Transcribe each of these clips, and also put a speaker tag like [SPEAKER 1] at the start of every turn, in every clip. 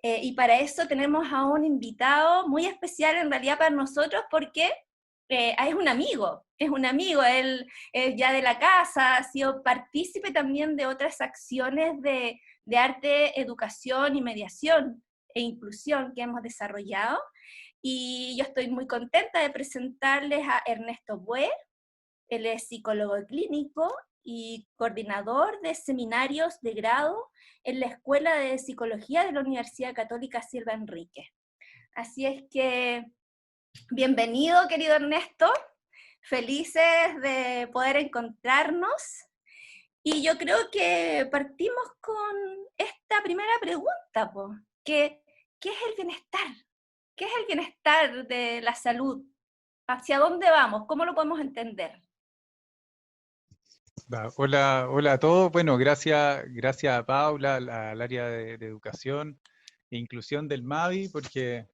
[SPEAKER 1] Y para eso tenemos a un invitado muy especial en realidad para nosotros porque es un amigo, él es ya de la casa, ha sido partícipe también de otras acciones de arte, educación y mediación e inclusión que hemos desarrollado. Y yo estoy muy contenta de presentarles a Ernesto Bue. Él es psicólogo clínico y coordinador de seminarios de grado en la Escuela de Psicología de la Universidad Católica Silva Enríquez. Así es que, bienvenido, querido Ernesto. Felices de poder encontrarnos. Y yo creo que partimos con esta primera pregunta, po, ¿qué es el bienestar? ¿Qué es el bienestar de la salud? ¿Hacia dónde vamos? ¿Cómo lo podemos entender?
[SPEAKER 2] Hola, hola a todos. Bueno, gracias a Paula, al área de educación e inclusión del MAVI, porque en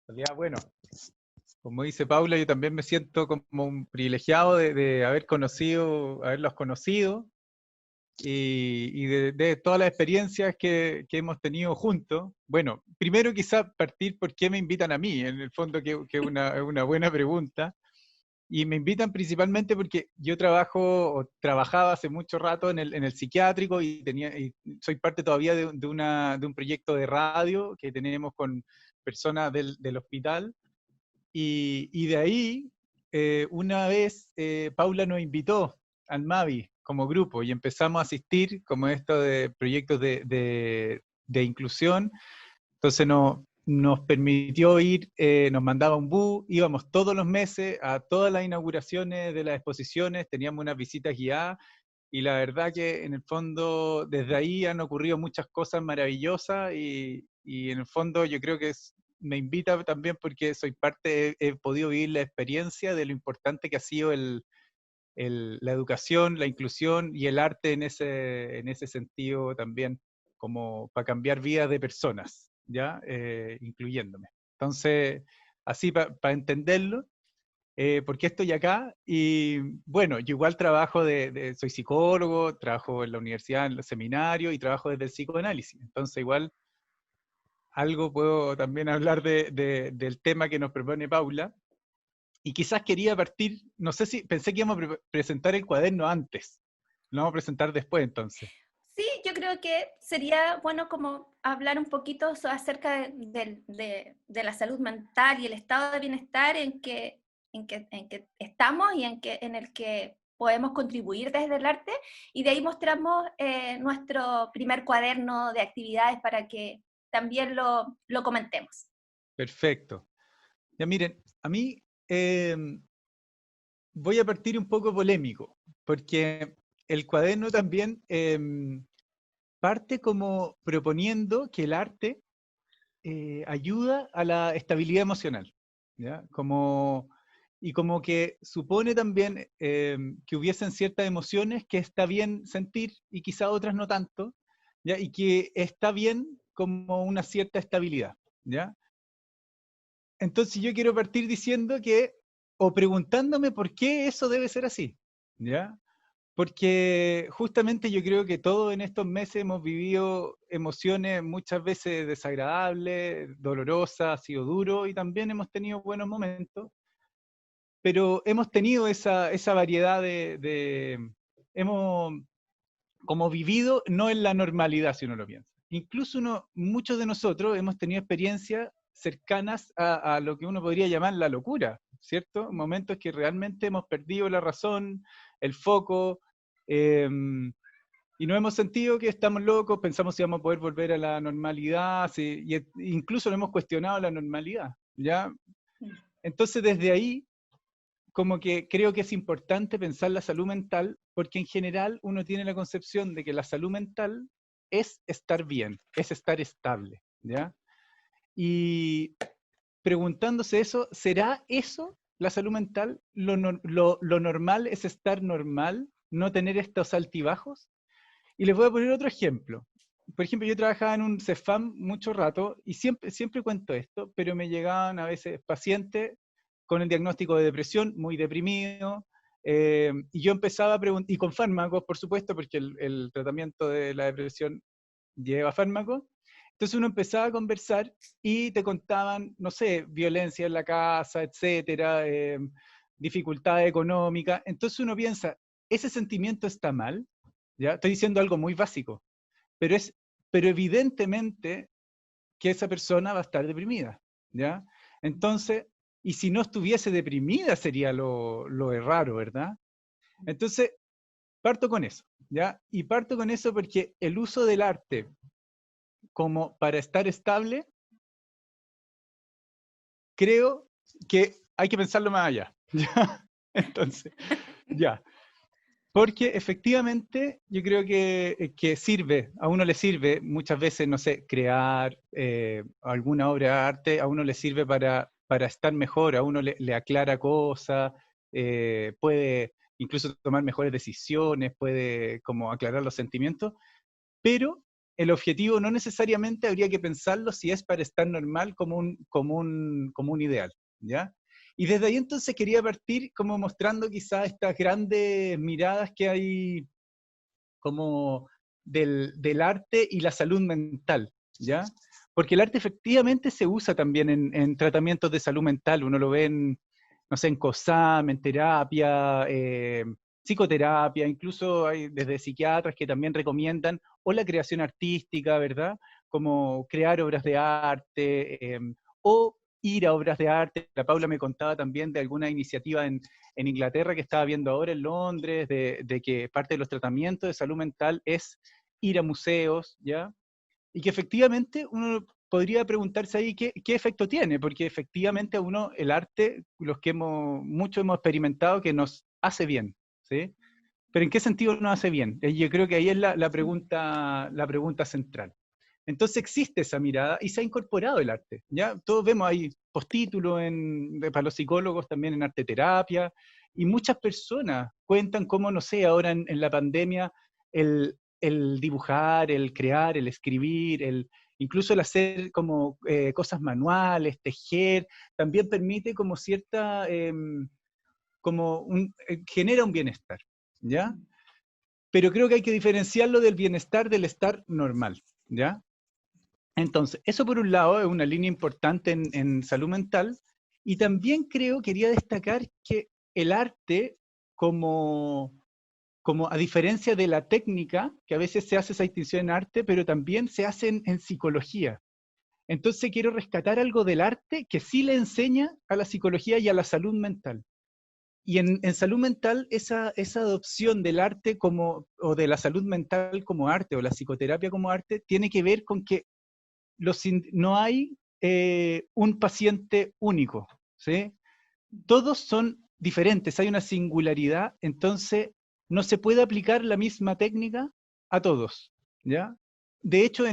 [SPEAKER 2] realidad, bueno, como dice Paula, yo también me siento como un privilegiado de haberlos conocido y de todas las experiencias que hemos tenido juntos. Bueno, primero quizá partir por qué me invitan a mí, en el fondo que es una buena pregunta. Y me invitan principalmente porque yo trabajaba hace mucho rato en el psiquiátrico y soy parte todavía de un proyecto de radio que tenemos con personas del hospital. Y de ahí, una vez, Paula nos invitó al MAVI como grupo y empezamos a asistir como esto de proyectos de inclusión. Entonces nos permitió ir, nos mandaba un bus, íbamos todos los meses a todas las inauguraciones de las exposiciones, teníamos unas visitas guiadas, y la verdad que en el fondo desde ahí han ocurrido muchas cosas maravillosas, y en el fondo yo creo que me invita también porque soy parte, he podido vivir la experiencia de lo importante que ha sido la educación, la inclusión y el arte en ese sentido también, como para cambiar vidas de personas, ¿ya? Incluyéndome. Entonces, así para entenderlo, ¿por qué estoy acá? Y bueno, yo igual soy psicólogo, trabajo en la universidad, en los seminarios, y trabajo desde el psicoanálisis. Entonces, igual algo puedo también hablar del tema que nos propone Paula. Y quizás quería partir, no sé si pensé que íbamos a presentar el cuaderno antes. Lo vamos a presentar después entonces.
[SPEAKER 1] Sí, yo creo que sería bueno como hablar un poquito acerca de la salud mental y el estado de bienestar en que estamos y en el que podemos contribuir desde el arte, y de ahí mostramos nuestro primer cuaderno de actividades para que también lo comentemos.
[SPEAKER 2] Perfecto. Ya miren, a mí voy a partir un poco polémico, porque el cuaderno también parte como proponiendo que el arte ayuda a la estabilidad emocional, ¿ya? Y como que supone también que hubiesen ciertas emociones que está bien sentir y quizá otras no tanto, ¿ya? Y que está bien como una cierta estabilidad, ¿ya? Entonces yo quiero partir diciendo o preguntándome por qué eso debe ser así, ¿ya? Porque justamente yo creo que todos en estos meses hemos vivido emociones muchas veces desagradables, dolorosas, ha sido duro, y también hemos tenido buenos momentos, pero hemos tenido esa variedad hemos como vivido no en la normalidad, si uno lo piensa. Incluso muchos de nosotros hemos tenido experiencias cercanas a lo que uno podría llamar la locura, ¿cierto? Momentos que realmente hemos perdido la razón, el foco, eh, y no hemos sentido que estamos locos, pensamos si vamos a poder volver a la normalidad, incluso lo hemos cuestionado la normalidad, ¿ya? Entonces desde ahí, como que creo que es importante pensar la salud mental, porque en general uno tiene la concepción de que la salud mental es estar bien, es estar estable, ¿ya? Y preguntándose eso, ¿será eso la salud mental? ¿Lo normal es estar normal, no tener estos altibajos? Y les voy a poner otro ejemplo. Por ejemplo, yo trabajaba en un CEFAM mucho rato, y siempre cuento esto, pero me llegaban a veces pacientes con el diagnóstico de depresión, muy deprimido, y yo empezaba a preguntar, y con fármacos, por supuesto, porque el tratamiento de la depresión lleva fármacos, Entonces uno empezaba a conversar y te contaban, no sé, violencia en la casa, etcétera, dificultad económica. Entonces uno piensa, ¿ese sentimiento está mal? ¿Ya? Estoy diciendo algo muy básico, pero, pero evidentemente que esa persona va a estar deprimida, ¿ya? Entonces, y si no estuviese deprimida sería lo raro, ¿verdad? Entonces, parto con eso, ¿ya? Y parto con eso porque el uso del arte como para estar estable, creo que hay que pensarlo más allá, ¿ya? Entonces, ya. Porque efectivamente yo creo que sirve, a uno le sirve muchas veces, no sé, crear alguna obra de arte, a uno le sirve para estar mejor, a uno le aclara cosas, puede incluso tomar mejores decisiones, puede como aclarar los sentimientos, pero el objetivo no necesariamente habría que pensarlo si es para estar normal como un ideal, ¿ya? Y desde ahí entonces quería partir como mostrando quizás estas grandes miradas que hay como del arte y la salud mental, ¿ya? Porque el arte efectivamente se usa también en tratamientos de salud mental, uno lo ve en, no sé, en COSAM, en terapia, psicoterapia, incluso hay desde psiquiatras que también recomiendan, o la creación artística, ¿verdad? Como crear obras de arte, o ir a obras de arte. La Paula me contaba también de alguna iniciativa en Inglaterra que estaba viendo ahora en Londres, de que parte de los tratamientos de salud mental es ir a museos, ¿ya? Y que efectivamente uno podría preguntarse ahí qué efecto tiene, porque efectivamente a uno el arte, los que muchos hemos experimentado que nos hace bien, ¿sí? Pero ¿en qué sentido nos hace bien? Yo creo que ahí es la pregunta central. Entonces existe esa mirada y se ha incorporado el arte. ¿Ya? Todos vemos ahí postítulos para los psicólogos también en arte terapia, y muchas personas cuentan cómo, no sé, ahora en la pandemia, el dibujar, el crear, el escribir, incluso el hacer como cosas manuales, tejer, también permite como cierta, genera un bienestar, ¿ya? Pero creo que hay que diferenciarlo del bienestar del estar normal, ¿ya? Entonces, eso por un lado es una línea importante en salud mental, y también quería destacar que el arte, como a diferencia de la técnica, que a veces se hace esa distinción en arte, pero también se hace en psicología. Entonces quiero rescatar algo del arte que sí le enseña a la psicología y a la salud mental. Y en salud mental, esa adopción del arte o de la salud mental como arte, o la psicoterapia como arte, tiene que ver con que no hay un paciente único, ¿sí? Todos son diferentes, hay una singularidad, entonces no se puede aplicar la misma técnica a todos, ¿ya? De hecho,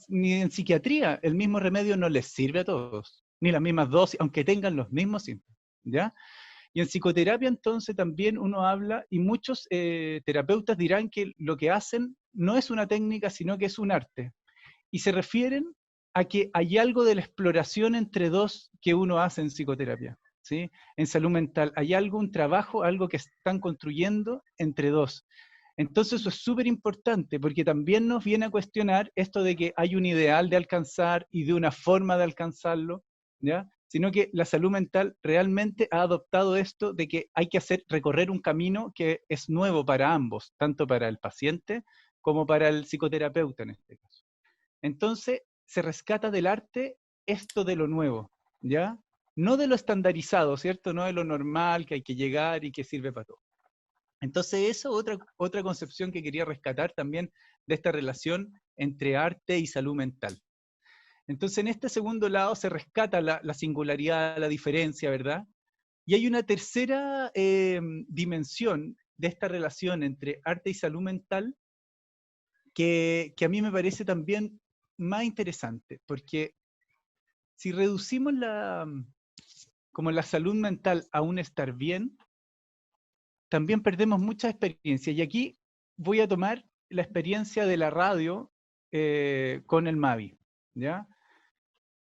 [SPEAKER 2] ni en psiquiatría el mismo remedio no les sirve a todos, ni las mismas dosis, aunque tengan los mismos síntomas, ¿ya? Y en psicoterapia entonces también uno habla, y muchos terapeutas dirán que lo que hacen no es una técnica, sino que es un arte. Y se refieren a que hay algo de la exploración entre dos que uno hace en psicoterapia, ¿sí? En salud mental hay algo, un trabajo, algo que están construyendo entre dos. Entonces eso es súper importante porque también nos viene a cuestionar esto de que hay un ideal de alcanzar y de una forma de alcanzarlo, ¿ya? Sino que la salud mental realmente ha adoptado esto de que hay que recorrer un camino que es nuevo para ambos, tanto para el paciente como para el psicoterapeuta en este caso. Entonces se rescata del arte esto de lo nuevo, ¿ya? No de lo estandarizado, ¿cierto? No de lo normal que hay que llegar y que sirve para todo. Entonces eso, otra concepción que quería rescatar también de esta relación entre arte y salud mental. Entonces en este segundo lado se rescata la singularidad, la diferencia, ¿verdad? Y hay una tercera dimensión de esta relación entre arte y salud mental que a mí me parece también más interesante, porque si reducimos como la salud mental a un estar bien, también perdemos mucha experiencia. Y aquí voy a tomar la experiencia de la radio con el Mavi, ¿ya?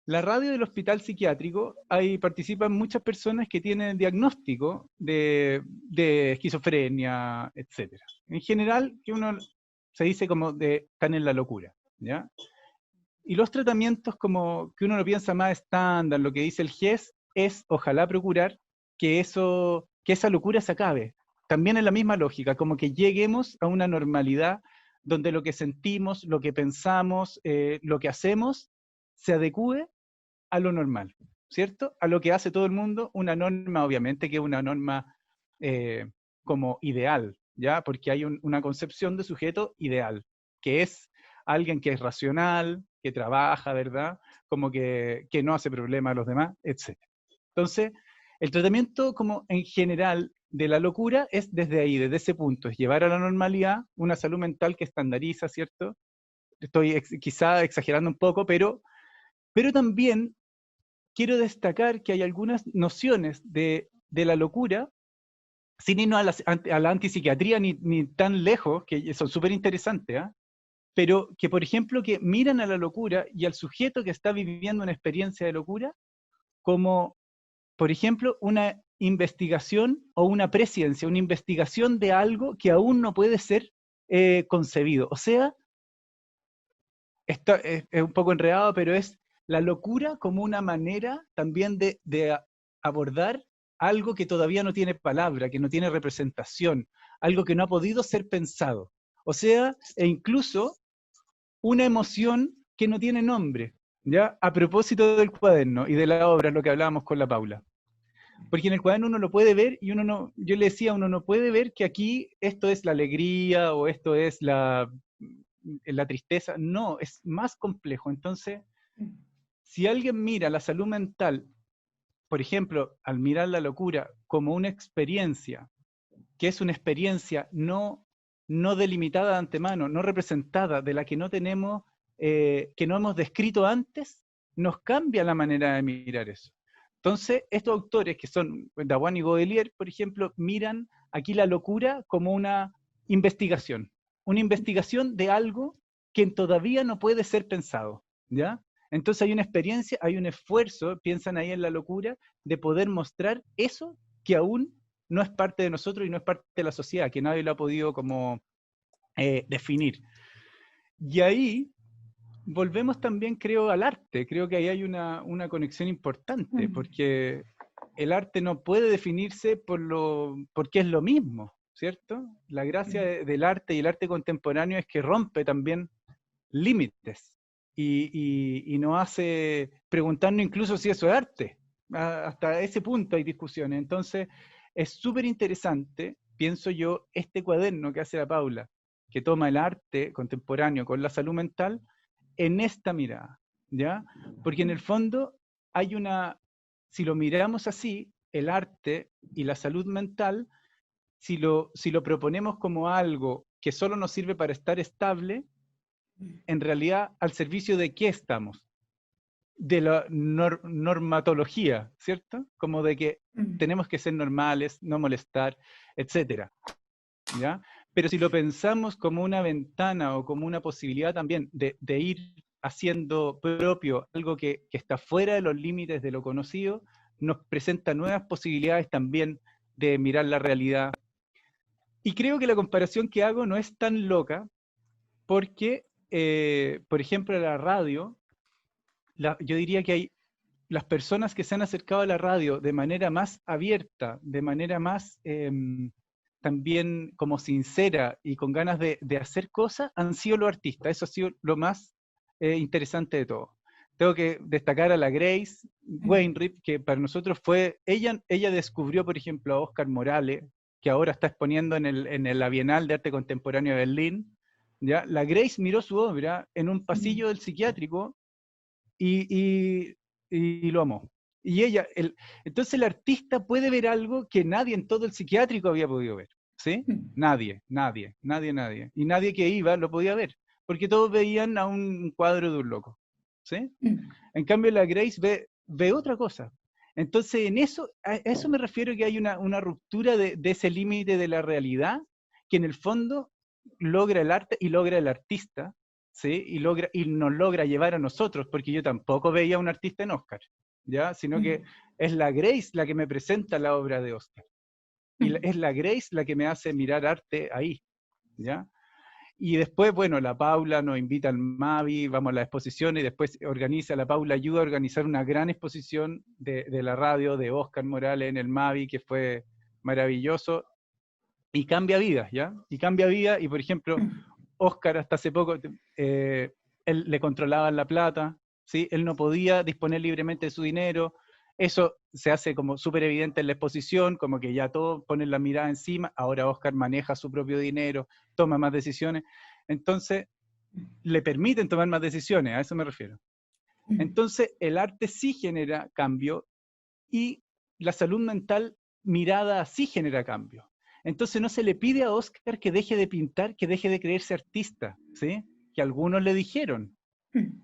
[SPEAKER 2] La radio del hospital psiquiátrico, ahí participan muchas personas que tienen diagnóstico de esquizofrenia, etc. En general, que uno se dice como están en la locura, ¿ya? Y los tratamientos como que uno lo piensa más estándar, lo que dice el GES, es ojalá procurar que esa locura se acabe. También es la misma lógica, como que lleguemos a una normalidad donde lo que sentimos, lo que pensamos, lo que hacemos, se adecue a lo normal, ¿cierto? A lo que hace todo el mundo, una norma, obviamente, que es una norma como ideal, ¿ya? Porque hay una concepción de sujeto ideal, que es alguien que es racional, que trabaja, ¿verdad? Como que no hace problema a los demás, etc. Entonces, el tratamiento como en general de la locura es desde ahí, desde ese punto, es llevar a la normalidad una salud mental que estandariza, ¿cierto? Estoy quizá exagerando un poco, pero también quiero destacar que hay algunas nociones de la locura, sin irnos a la antipsiquiatría ni tan lejos, que son súper interesantes, ¿eh? Pero que, por ejemplo, que miran a la locura y al sujeto que está viviendo una experiencia de locura como, por ejemplo, una investigación o una presciencia, una investigación de algo que aún no puede ser concebido. O sea, esto es un poco enredado, pero es la locura como una manera también de abordar algo que todavía no tiene palabra, que no tiene representación, algo que no ha podido ser pensado. O sea, e incluso una emoción que no tiene nombre, ¿ya? A propósito del cuaderno y de la obra, lo que hablábamos con la Paula. Porque en el cuaderno uno lo puede ver y uno no, yo le decía, uno no puede ver que aquí esto es la alegría o esto es la tristeza. No, es más complejo. Entonces, si alguien mira la salud mental, por ejemplo, al mirar la locura como una experiencia, que es una experiencia no delimitada de antemano, no representada, de la que no tenemos, que no hemos descrito antes, nos cambia la manera de mirar eso. Entonces, estos autores, que son Dawan y Godelier, por ejemplo, miran aquí la locura como una investigación de algo que todavía no puede ser pensado, ¿ya? Entonces hay una experiencia, hay un esfuerzo, piensan ahí en la locura, de poder mostrar eso que aún no es parte de nosotros y no es parte de la sociedad, que nadie lo ha podido como definir. Y ahí volvemos también, creo, al arte. Creo que ahí hay una conexión importante, porque el arte no puede definirse porque es lo mismo, ¿cierto? La gracia del arte y el arte contemporáneo es que rompe también límites y nos hace preguntarnos incluso si eso es arte. Hasta ese punto hay discusiones. Entonces, es súper interesante, pienso yo, este cuaderno que hace la Paula, que toma el arte contemporáneo con la salud mental en esta mirada, ¿ya? Porque en el fondo hay si lo miramos así, el arte y la salud mental, si lo proponemos como algo que solo nos sirve para estar estable, en realidad, ¿al servicio de qué estamos? De la normatología, ¿cierto? Como de que tenemos que ser normales, no molestar, etcétera, ¿ya? Pero si lo pensamos como una ventana o como una posibilidad también de ir haciendo propio algo que está fuera de los límites de lo conocido, nos presenta nuevas posibilidades también de mirar la realidad. Y creo que la comparación que hago no es tan loca, porque, por ejemplo, la radio, yo diría que hay las personas que se han acercado a la radio de manera más abierta, de manera más también como sincera y con ganas de hacer cosas, han sido los artistas. Eso ha sido lo más interesante de todo. Tengo que destacar a la Grace Wainwright, que para nosotros fue, ella descubrió, por ejemplo, a Oscar Morales, que ahora está exponiendo en la Bienal de Arte Contemporáneo de Berlín. ¿Ya? La Grace miró su obra en un pasillo del psiquiátrico y, y lo amó. Y entonces el artista puede ver algo que nadie en todo el psiquiátrico había podido ver, ¿sí? Nadie. Y nadie que iba lo podía ver, porque todos veían a un cuadro de un loco, ¿sí? En cambio la Grace ve otra cosa. Entonces a eso me refiero, que hay una ruptura de ese límite de la realidad, que en el fondo logra el arte y logra el artista, ¿sí? Y nos logra llevar a nosotros, porque yo tampoco veía a un artista en Oscar, ¿ya? Sino que es la Grace la que me presenta la obra de Oscar. Y es la Grace la que me hace mirar arte ahí, ¿ya? Y después, bueno, la Paula nos invita al Mavi, vamos a la exposición y después la Paula ayuda a organizar una gran exposición de la radio de Óscar Morales en el Mavi, que fue maravilloso y cambia vidas, ¿ya? Y cambia vidas y, por ejemplo, Óscar hasta hace poco, él le controlaban la plata, ¿sí? Él no podía disponer libremente de su dinero. Eso se hace como súper evidente en la exposición, como que ya todos ponen la mirada encima. Ahora Óscar maneja su propio dinero, toma más decisiones. Entonces, le permiten tomar más decisiones, a eso me refiero. Entonces, el arte sí genera cambio y la salud mental mirada sí genera cambio. Entonces no se le pide a Óscar que deje de pintar, que deje de creerse artista, ¿sí? Que algunos le dijeron,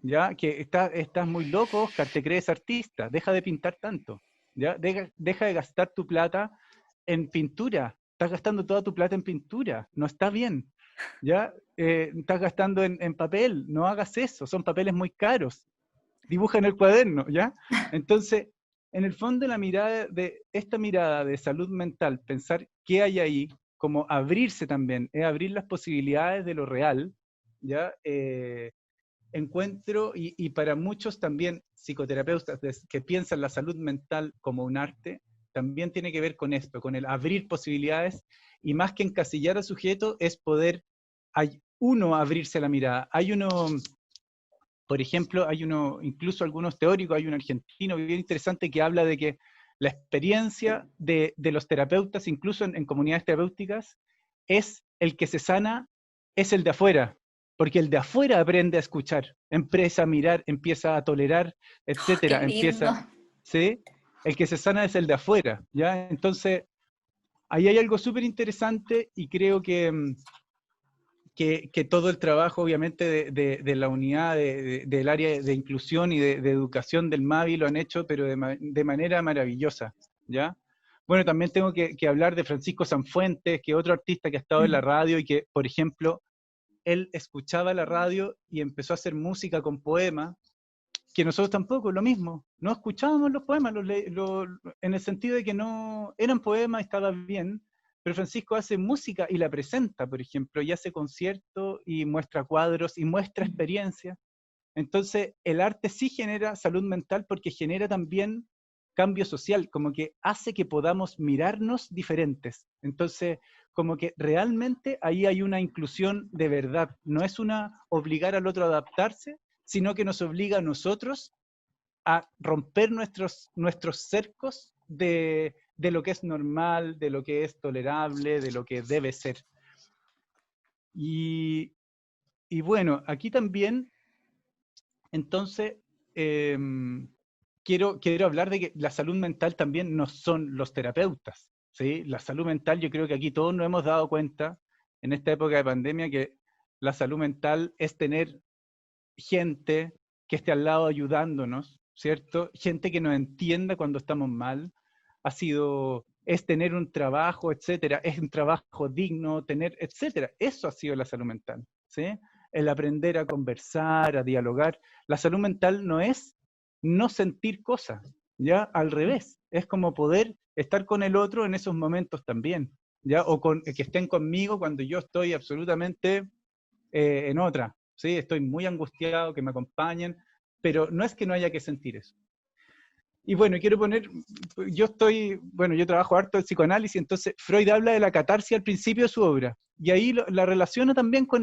[SPEAKER 2] ¿ya? Que estás muy loco, Óscar, te crees artista, deja de pintar tanto, ¿ya? Deja de gastar tu plata en pintura, estás gastando toda tu plata en pintura, no está bien, ¿ya? Estás gastando en papel, no hagas eso, son papeles muy caros, dibuja en el cuaderno, ¿ya? Entonces, en el fondo esta mirada de salud mental, pensar qué hay ahí, como abrirse también, es abrir las posibilidades de lo real, ¿ya? Encuentro, y para muchos también psicoterapeutas que piensan la salud mental como un arte, también tiene que ver con esto, con el abrir posibilidades, y más que encasillar al sujeto, es poder, uno, abrirse la mirada. Hay uno, por ejemplo, incluso algunos teóricos, hay un argentino bien interesante que habla de que la experiencia de los terapeutas, incluso en comunidades terapéuticas, es el que se sana, es el de afuera, porque el de afuera aprende a escuchar, empieza a mirar, empieza a tolerar,
[SPEAKER 1] Qué
[SPEAKER 2] etcétera,
[SPEAKER 1] lindo.
[SPEAKER 2] ¿sí? El que se sana es el de afuera, ¿ya? Entonces, ahí hay algo súper interesante y creo que todo el trabajo, obviamente, de la unidad del área de inclusión y de educación del Mavi lo han hecho, pero de manera maravillosa, ¿ya? Bueno, también tengo que hablar de Francisco Sanfuentes, que es otro artista que ha estado en la radio y que, por ejemplo, él escuchaba la radio y empezó a hacer música con poemas, que nosotros tampoco, lo mismo, no escuchábamos los poemas, en el sentido de que no eran poemas, estaba bien, pero Francisco hace música y la presenta, por ejemplo, y hace conciertos y muestra cuadros y muestra experiencias. Entonces, el arte sí genera salud mental porque genera también cambio social, como que hace que podamos mirarnos diferentes. Entonces, como que realmente ahí hay una inclusión de verdad, no es una obligar al otro a adaptarse, sino que nos obliga a nosotros a romper nuestros cercos de lo que es normal, de lo que es tolerable, de lo que debe ser. Y bueno, aquí también, entonces, quiero hablar de que la salud mental también no son los terapeutas, ¿sí? La salud mental, yo creo que aquí todos nos hemos dado cuenta, en esta época de pandemia, que la salud mental es tener gente que esté al lado ayudándonos, ¿cierto? Gente que nos entienda cuando estamos mal, es tener un trabajo, etcétera, es un trabajo digno, etcétera. Eso ha sido la salud mental, ¿sí? El aprender a conversar, a dialogar. La salud mental no es no sentir cosas, ya al revés, es como poder estar con el otro en esos momentos también, ya, o que estén conmigo cuando yo estoy absolutamente en otra, ¿sí? Estoy muy angustiado, que me acompañen, pero no es que no haya que sentir eso. Y bueno, yo trabajo harto en psicoanálisis, entonces Freud habla de la catarsis al principio de su obra, y ahí la relaciona también con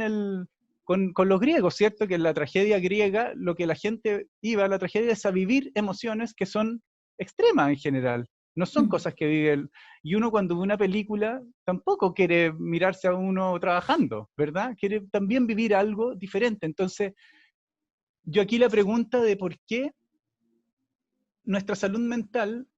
[SPEAKER 2] los griegos, ¿cierto? Que en la tragedia griega, lo que la gente iba a la tragedia es a vivir emociones que son extremas en general, no son cosas que viven, y uno cuando ve una película tampoco quiere mirarse a uno trabajando, ¿verdad? Quiere también vivir algo diferente. Entonces, yo aquí la pregunta de por qué nuestra salud mental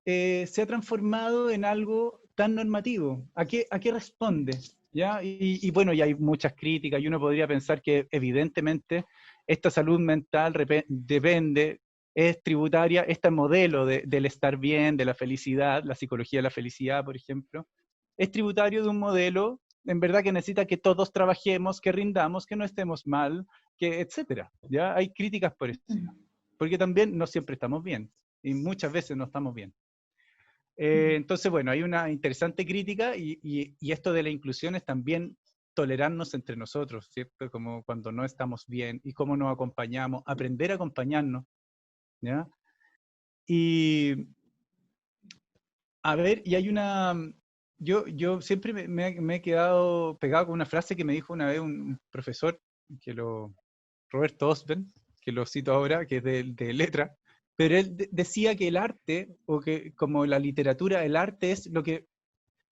[SPEAKER 2] se ha transformado en algo tan normativo. ¿A qué responde? ¿Ya? Y bueno, y hay muchas críticas, y uno podría pensar que evidentemente esta salud mental depende, es tributaria, este modelo del estar bien, de la felicidad, la psicología de la felicidad, por ejemplo, es tributario de un modelo, en verdad, que necesita que todos trabajemos, que rindamos, que no estemos mal, etcétera. ¿Ya? Hay críticas por eso, porque también no siempre estamos bien, y muchas veces no estamos bien. Entonces, bueno, hay una interesante crítica y esto de la inclusión es también tolerarnos entre nosotros, ¿cierto? Como cuando no estamos bien y cómo nos acompañamos, aprender a acompañarnos, ¿ya? Y a ver, y hay una... Yo siempre me he quedado pegado con una frase que me dijo una vez un profesor, Roberto Osben, que lo cito ahora, que es de letra, pero él decía que el arte, o que como la literatura, el arte es lo que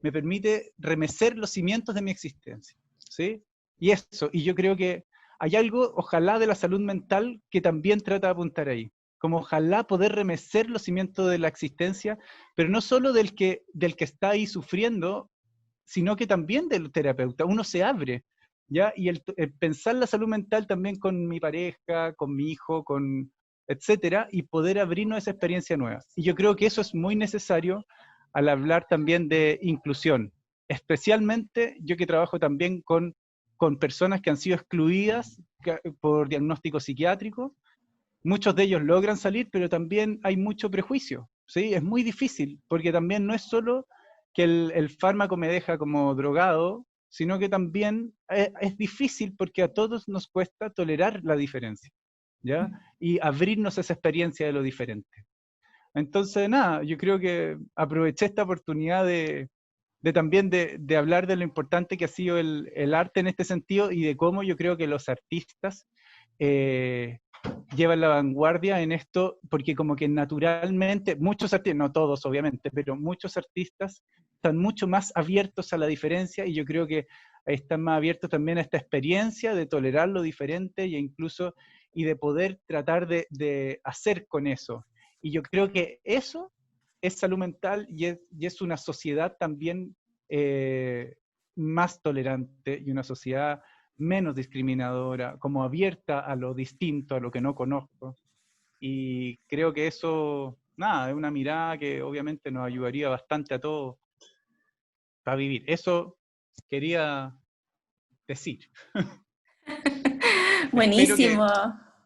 [SPEAKER 2] me permite remecer los cimientos de mi existencia, ¿sí? Y eso, y yo creo que hay algo, ojalá, de la salud mental que también trata de apuntar ahí, como ojalá poder remecer los cimientos de la existencia, pero no solo del que está ahí sufriendo, sino que también del terapeuta. Uno se abre, ¿ya? Y el pensar la salud mental también con mi pareja, con mi hijo, etcétera, y poder abrirnos a esa experiencia nueva. Y yo creo que eso es muy necesario al hablar también de inclusión. Especialmente yo que trabajo también con personas que han sido excluidas por diagnóstico psiquiátrico. Muchos de ellos logran salir, pero también hay mucho prejuicio, ¿sí? Es muy difícil, porque también no es solo que el fármaco me deja como drogado, sino que también es difícil porque a todos nos cuesta tolerar la diferencia, ¿ya? Y abrirnos a esa experiencia de lo diferente. Entonces, nada, yo creo que aproveché esta oportunidad de también de hablar de lo importante que ha sido el arte en este sentido y de cómo yo creo que los artistas eh, llevan la vanguardia en esto, porque como que naturalmente, muchos artistas, no todos obviamente, pero muchos artistas están mucho más abiertos a la diferencia y yo creo que están más abiertos también a esta experiencia de tolerar lo diferente e incluso y de poder tratar de hacer con eso. Y yo creo que eso es salud mental y es una sociedad también más tolerante y una sociedad menos discriminadora, como abierta a lo distinto, a lo que no conozco. Y creo que eso, nada, es una mirada que obviamente nos ayudaría bastante a todos para vivir. Eso quería decir. espero, que,
[SPEAKER 1] Buenísimo.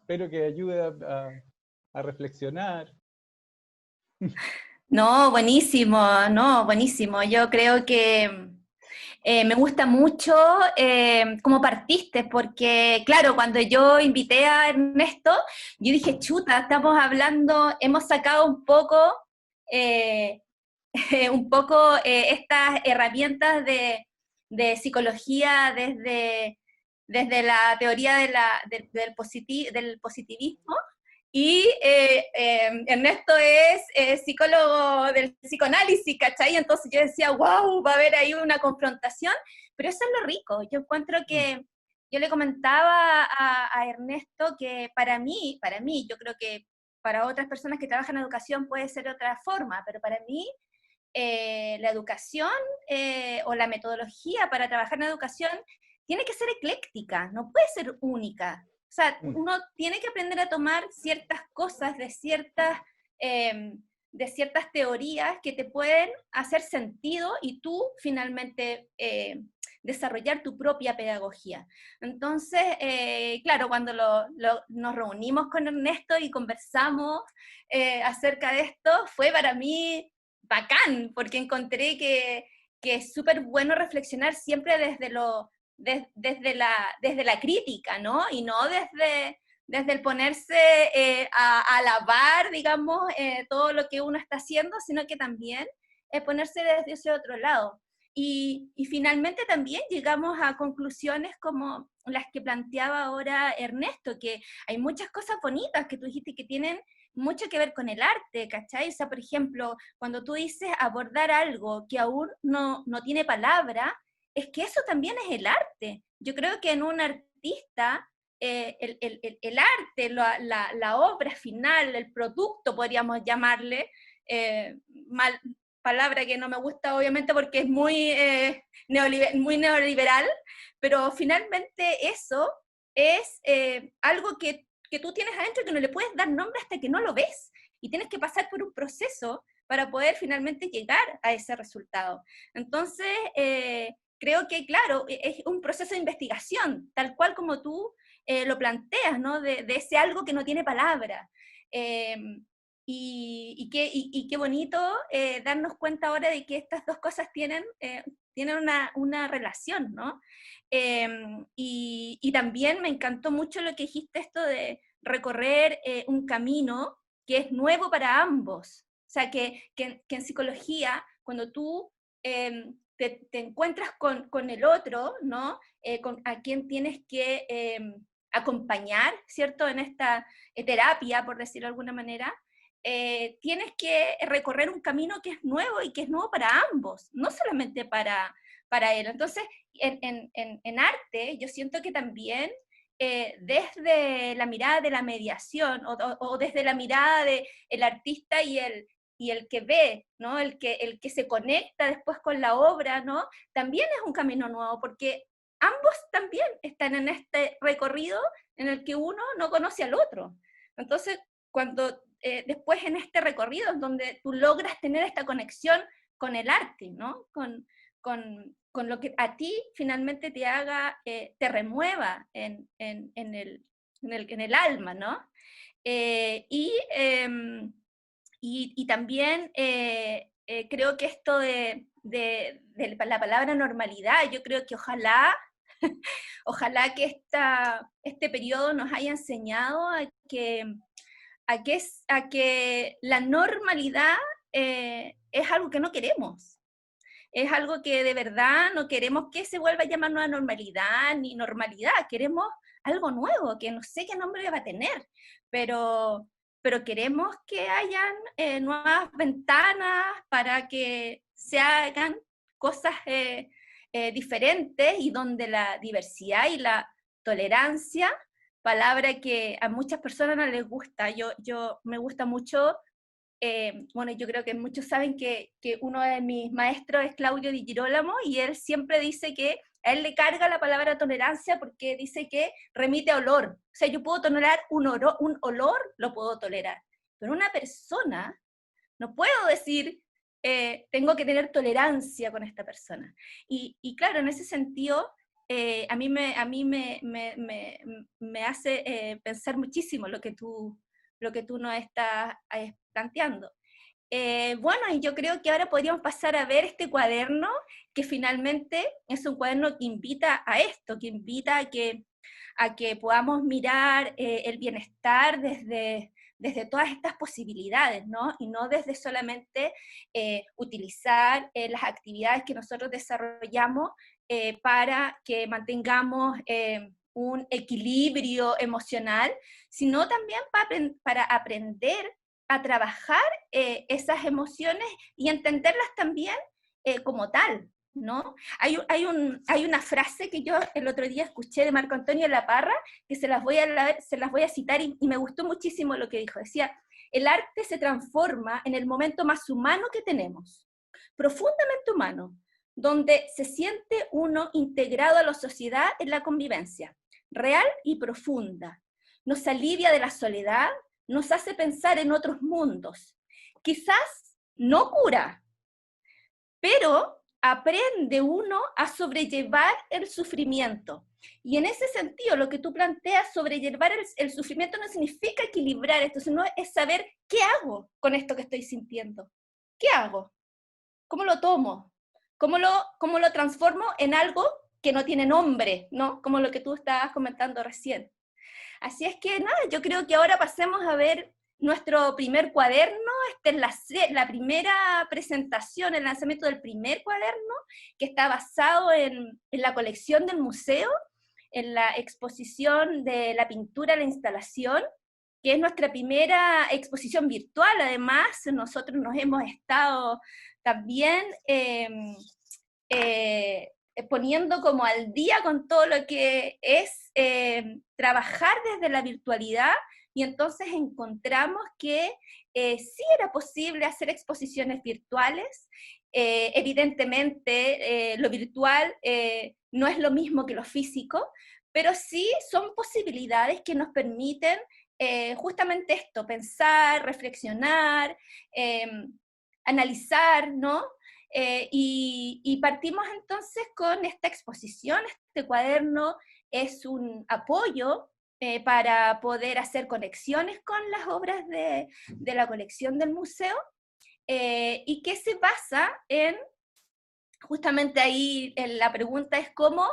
[SPEAKER 2] espero que ayude a reflexionar.
[SPEAKER 1] No, buenísimo, no, buenísimo. Yo creo que me gusta mucho cómo partiste, porque claro, cuando yo invité a Ernesto, yo dije, chuta, estamos hablando, hemos sacado eh, un poco estas herramientas de psicología desde la teoría del positivismo, y Ernesto es psicólogo del psicoanálisis, ¿cachai? Entonces yo decía, wow, va a haber ahí una confrontación, pero eso es lo rico. Yo encuentro que, yo le comentaba a Ernesto que yo creo que para otras personas que trabajan en educación puede ser otra forma, pero para mí la educación o la metodología para trabajar en educación tiene que ser ecléctica, no puede ser única. O sea, uno tiene que aprender a tomar ciertas cosas de ciertas teorías que te pueden hacer sentido y tú finalmente desarrollar tu propia pedagogía. Entonces, claro, cuando nos reunimos con Ernesto y conversamos acerca de esto, fue para mí bacán, porque encontré que es súper bueno reflexionar siempre desde la crítica, ¿no? Y no desde el ponerse a alabar, digamos, todo lo que uno está haciendo, sino que también ponerse desde ese otro lado. Y finalmente también llegamos a conclusiones como las que planteaba ahora Ernesto, que hay muchas cosas bonitas que tú dijiste que tienen mucho que ver con el arte, ¿cachai? O sea, por ejemplo, cuando tú dices abordar algo que aún no tiene palabra, es que eso también es el arte. Yo creo que en un artista, el arte, la obra final, el producto, podríamos llamarle, mal, palabra que no me gusta obviamente porque es muy neoliberal, pero finalmente eso es algo que tú tienes adentro que no le puedes dar nombre hasta que no lo ves, y tienes que pasar por un proceso para poder finalmente llegar a ese resultado. Entonces, creo que, claro, es un proceso de investigación, tal cual como tú lo planteas, ¿no? De ese algo que no tiene palabra. Eh, y qué bonito darnos cuenta ahora de que estas dos cosas tienen tienen una relación, ¿no? Y también me encantó mucho lo que dijiste, esto de recorrer un camino que es nuevo para ambos. O sea, que en psicología, cuando tú te encuentras con el otro, ¿no? A quien tienes que acompañar, ¿cierto? En esta terapia, por decirlo de alguna manera, tienes que recorrer un camino que es nuevo y que es nuevo para ambos, no solamente para él. Entonces, en arte, yo siento que también desde la mirada de la mediación o desde la mirada del artista y el que ve, ¿no? El que se conecta después con la obra, ¿no? También es un camino nuevo, porque ambos también están en este recorrido en el que uno no conoce al otro. Entonces, cuando después en este recorrido es donde tú logras tener esta conexión con el arte, ¿no? Con lo que a ti finalmente te haga, te remueva en el alma, ¿no? Y también creo que esto de la palabra normalidad, yo creo que ojalá que este periodo nos haya enseñado a que la normalidad es algo que no queremos. Es algo que de verdad no queremos que se vuelva a llamar nueva normalidad ni normalidad. Queremos algo nuevo, que no sé qué nombre va a tener, pero queremos que hayan nuevas ventanas para que se hagan cosas diferentes y donde la diversidad y la tolerancia, palabra que a muchas personas no les gusta, yo me gusta mucho. Bueno, yo creo que muchos saben que uno de mis maestros es Claudio Di Girolamo, y él siempre dice que a él le carga la palabra tolerancia porque dice que remite a olor. O sea, yo puedo tolerar un olor, lo puedo tolerar, pero una persona, no puedo decir, tengo que tener tolerancia con esta persona. Y claro, en ese sentido, a mí me hace pensar muchísimo lo que tú nos estás planteando. Bueno, y yo creo que ahora podríamos pasar a ver este cuaderno, que finalmente es un cuaderno que invita a esto, que invita a que podamos mirar el bienestar desde todas estas posibilidades, ¿no? Y no desde solamente utilizar las actividades que nosotros desarrollamos para que mantengamos un equilibrio emocional, sino también para aprender a trabajar esas emociones y entenderlas también como tal, ¿no? Hay una frase que yo el otro día escuché de Marco Antonio Laparra, que se las voy a citar y me gustó muchísimo lo que dijo. Decía, el arte se transforma en el momento más humano que tenemos, profundamente humano, donde se siente uno integrado a la sociedad en la convivencia, real y profunda. Nos alivia de la soledad, nos hace pensar en otros mundos. Quizás no cura, pero aprende uno a sobrellevar el sufrimiento. Y en ese sentido, lo que tú planteas, sobrellevar el sufrimiento no significa equilibrar esto, sino es saber qué hago con esto que estoy sintiendo. ¿Qué hago? ¿Cómo lo tomo? ¿Cómo lo transformo en algo que no tiene nombre, ¿no? Como lo que tú estabas comentando recién. Así es que nada, yo creo que ahora pasemos a ver nuestro primer cuaderno. Esta es la primera presentación, el lanzamiento del primer cuaderno, que está basado en la colección del museo, en la exposición de la pintura, la instalación, que es nuestra primera exposición virtual. Además, nosotros nos hemos estado también poniendo como al día con todo lo que es trabajar desde la virtualidad, y entonces encontramos que sí era posible hacer exposiciones virtuales. Evidentemente, lo virtual no es lo mismo que lo físico, pero sí son posibilidades que nos permiten justamente esto, pensar, reflexionar, analizar, ¿no? Y partimos entonces con esta exposición. Este cuaderno es un apoyo para poder hacer conexiones con las obras de la colección del museo, y que se basa en justamente ahí la pregunta es cómo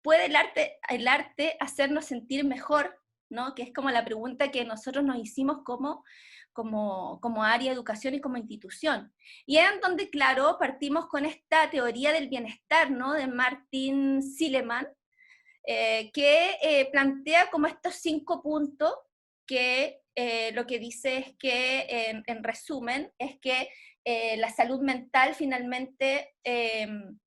[SPEAKER 1] puede el arte hacernos sentir mejor, ¿no? Que es como la pregunta que nosotros nos hicimos como área de educación y como institución. Y es en donde, claro, partimos con esta teoría del bienestar, ¿no? De Martin Seligman, que plantea como estos 5 puntos que lo que dice es que, en resumen, es que la salud mental finalmente,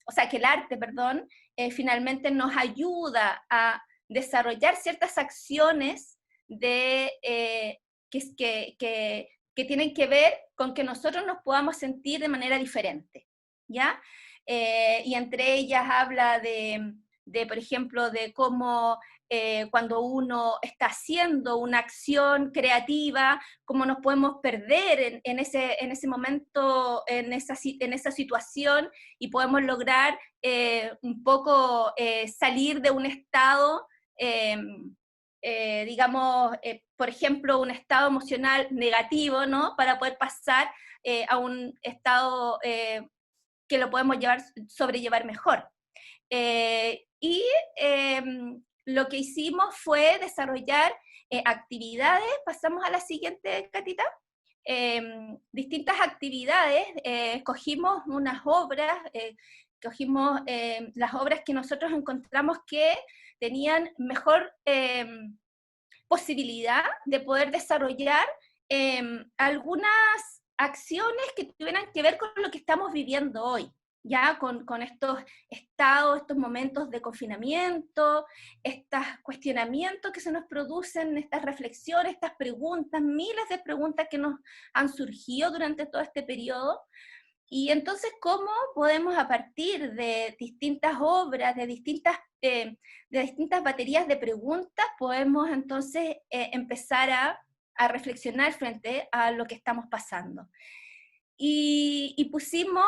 [SPEAKER 1] o sea, que el arte, perdón, finalmente nos ayuda a desarrollar ciertas acciones de, que tienen que ver con que nosotros nos podamos sentir de manera diferente, ¿ya? Y entre ellas habla por ejemplo, de cómo cuando uno está haciendo una acción creativa, cómo nos podemos perder en ese momento, en esa situación, y podemos lograr un poco salir de un estado, eh, digamos, por ejemplo, un estado emocional negativo, ¿no? Para poder pasar a un estado que lo podemos sobrellevar mejor. Y lo que hicimos fue desarrollar actividades. Pasamos a la siguiente, Catita. Distintas actividades. Escogimos unas obras, escogimos las obras que nosotros encontramos que tenían mejor posibilidad de poder desarrollar algunas acciones que tuvieran que ver con lo que estamos viviendo hoy, ya con estos estados, estos momentos de confinamiento, estos cuestionamientos que se nos producen, estas reflexiones, estas preguntas, miles de preguntas que nos han surgido durante todo este periodo. Y entonces, ¿cómo podemos, a partir de distintas obras, de distintas baterías de preguntas, podemos entonces empezar a reflexionar frente a lo que estamos pasando? Y pusimos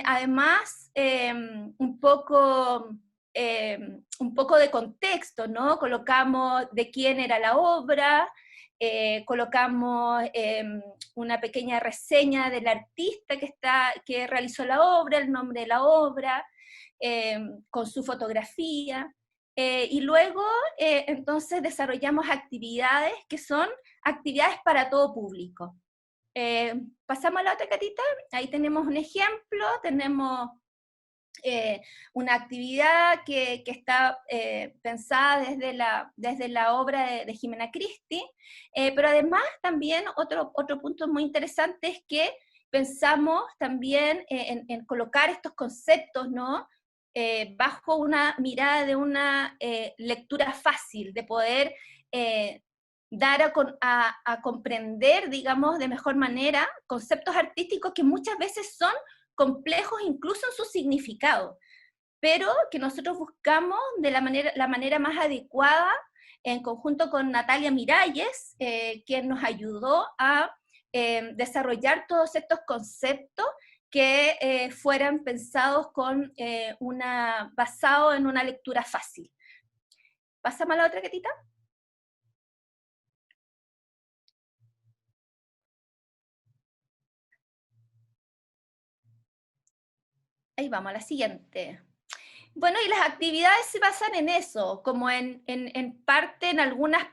[SPEAKER 1] además un poco de contexto, ¿no? Colocamos de quién era la obra, colocamos una pequeña reseña del artista que realizó la obra, el nombre de la obra, con su fotografía, y luego entonces desarrollamos actividades que son actividades para todo público. Pasamos a la otra, Catita. Ahí tenemos un ejemplo, tenemos una actividad que está pensada desde la obra de Jimena Christie, pero además también otro punto muy interesante es que pensamos también en colocar estos conceptos, ¿no? Bajo una mirada de una lectura fácil, de poder dar a comprender, digamos, de mejor manera conceptos artísticos que muchas veces son complejos incluso en su significado, pero que nosotros buscamos de la manera más adecuada, en conjunto con Natalia Miralles, quien nos ayudó a desarrollar todos estos conceptos que fueran pensados basado en una lectura fácil. ¿Pasamos a la otra, Ketita? Ahí vamos, a la siguiente. Bueno, y las actividades se basan en eso, como en parte en algunas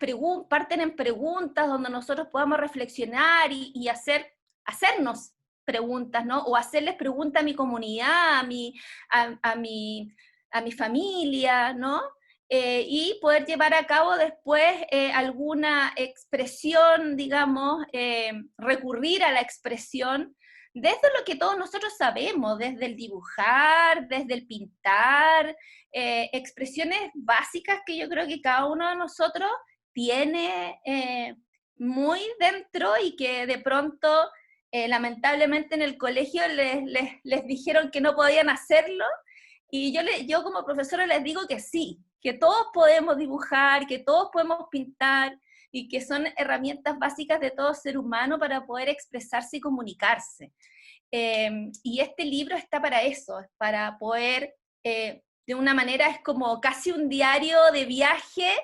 [SPEAKER 1] parten en preguntas donde nosotros podamos reflexionar y hacernos preguntas, ¿no? O hacerles preguntas a mi comunidad, a mi familia, ¿no? Y poder llevar a cabo después alguna expresión, digamos, recurrir a la expresión desde lo que todos nosotros sabemos, desde el dibujar, desde el pintar, expresiones básicas que yo creo que cada uno de nosotros tiene muy dentro y que de pronto, lamentablemente en el colegio les dijeron que no podían hacerlo, y yo como profesora les digo que sí, que todos podemos dibujar, que todos podemos pintar, y que son herramientas básicas de todo ser humano para poder expresarse y comunicarse. Y este libro está para eso, es para poder, de una manera, es como casi un diario de viaje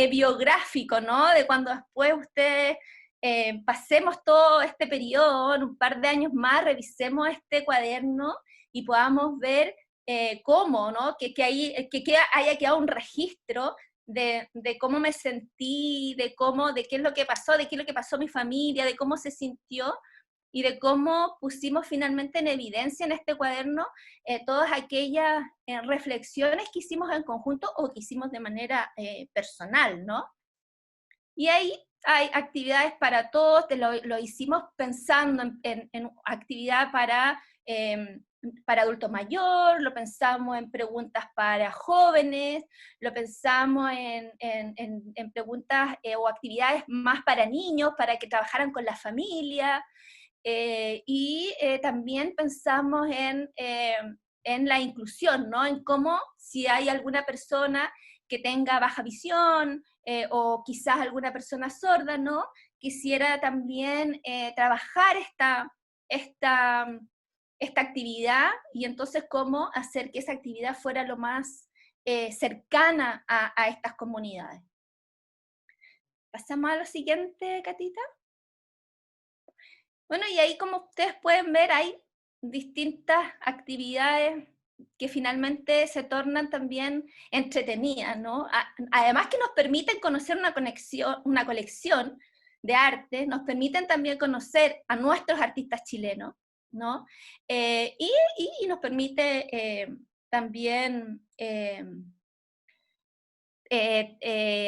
[SPEAKER 1] biográfico, ¿no? De cuando después ustedes pasemos todo este periodo, en un par de años más, revisemos este cuaderno y podamos ver cómo, ¿no? Que haya quedado un registro de cómo me sentí, de qué es lo que pasó, de qué es lo que pasó a mi familia, de cómo se sintió, y de cómo pusimos finalmente en evidencia en este cuaderno todas aquellas reflexiones que hicimos en conjunto o que hicimos de manera personal, ¿no? Y ahí hay actividades para todos, lo hicimos pensando en actividad para adulto mayor, lo pensamos en preguntas para jóvenes, lo pensamos en preguntas o actividades más para niños, para que trabajaran con la familia, y también pensamos en la inclusión, ¿no? En cómo si hay alguna persona que tenga baja visión o quizás alguna persona sorda, ¿no? Quisiera también trabajar esta actividad y entonces cómo hacer que esa actividad fuera lo más cercana a estas comunidades. ¿Pasamos a lo siguiente, Catita? Bueno, y ahí como ustedes pueden ver hay distintas actividades que finalmente se tornan también entretenidas, ¿no? Además que nos permiten conocer una colección de arte, nos permiten también conocer a nuestros artistas chilenos, ¿no? Y nos permite también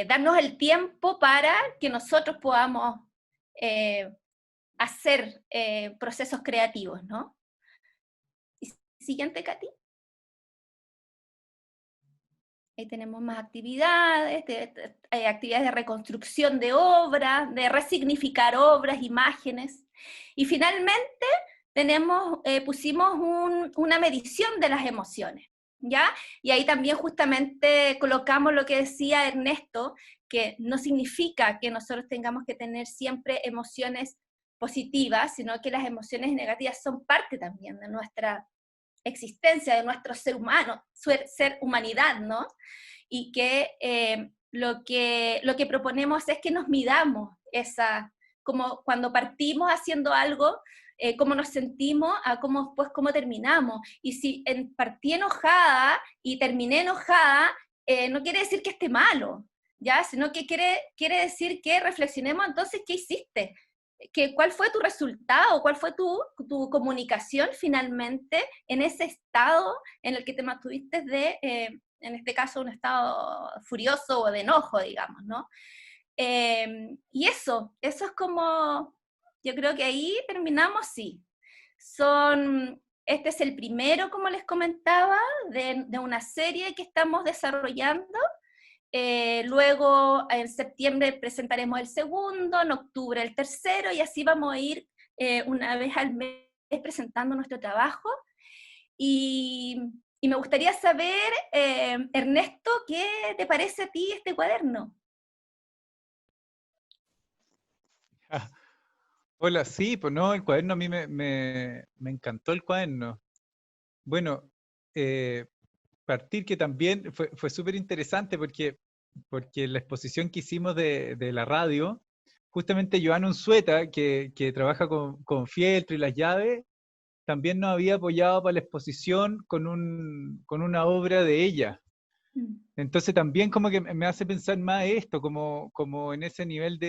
[SPEAKER 1] darnos el tiempo para que nosotros podamos hacer procesos creativos, ¿no? Siguiente, Katy. Ahí tenemos más actividades, actividades de reconstrucción de obras, de resignificar obras, imágenes. Y finalmente pusimos una medición de las emociones, ¿ya? Y ahí también justamente colocamos lo que decía Ernesto, que no significa que nosotros tengamos que tener siempre emociones positivas, sino que las emociones negativas son parte también de nuestra existencia, de nuestro ser humano, ser humanidad, ¿no? Y que lo que proponemos es que nos midamos como cuando partimos haciendo algo, cómo nos sentimos, a cómo terminamos. Y si partí enojada y terminé enojada, no quiere decir que esté malo, ¿ya? Sino que quiere decir que reflexionemos entonces qué hiciste, cuál fue tu resultado, cuál fue tu comunicación finalmente en ese estado en el que te mantuviste en este caso, un estado furioso o de enojo, digamos, ¿no? Y eso es como, yo creo que ahí terminamos, sí. Este es el primero, como les comentaba, de una serie que estamos desarrollando. Luego en septiembre presentaremos el segundo, en octubre el tercero, y así vamos a ir una vez al mes presentando nuestro trabajo. Y me gustaría saber, Ernesto, ¿qué te parece a ti este cuaderno?
[SPEAKER 2] Hola, sí, pues no, el cuaderno a mí me encantó el cuaderno. Bueno, partir que también fue súper interesante porque la exposición que hicimos de la radio, justamente Joana Unzueta, que trabaja con fieltro y las llaves, también nos había apoyado para la exposición con una obra de ella. Entonces también como que me hace pensar más esto, como en ese nivel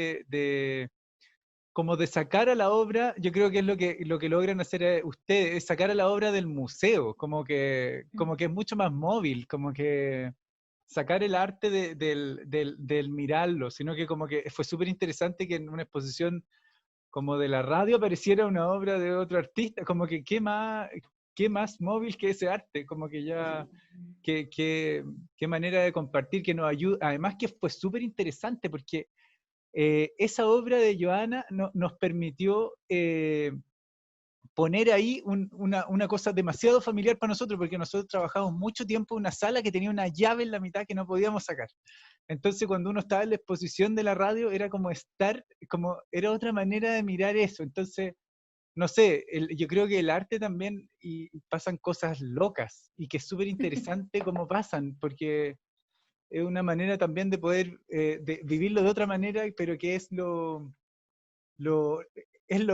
[SPEAKER 2] como de sacar a la obra, yo creo que es lo que logran hacer ustedes, es sacar a la obra del museo, como que es mucho más móvil, como que sacar el arte del mirarlo, sino que como que fue súper interesante que en una exposición como de la radio apareciera una obra de otro artista, como que qué más móvil que ese arte, como que ya, qué manera de compartir que nos ayuda, además que fue súper interesante porque esa obra de Joana nos permitió poner ahí una cosa demasiado familiar para nosotros, porque nosotros trabajamos mucho tiempo en una sala que tenía una llave en la mitad que no podíamos sacar. Entonces cuando uno estaba en la exposición de la radio era era otra manera de mirar eso. Entonces, no sé, yo creo que el arte también y pasan cosas locas y que es súper interesante cómo pasan, porque es una manera también de poder de vivirlo de otra manera, pero que es lo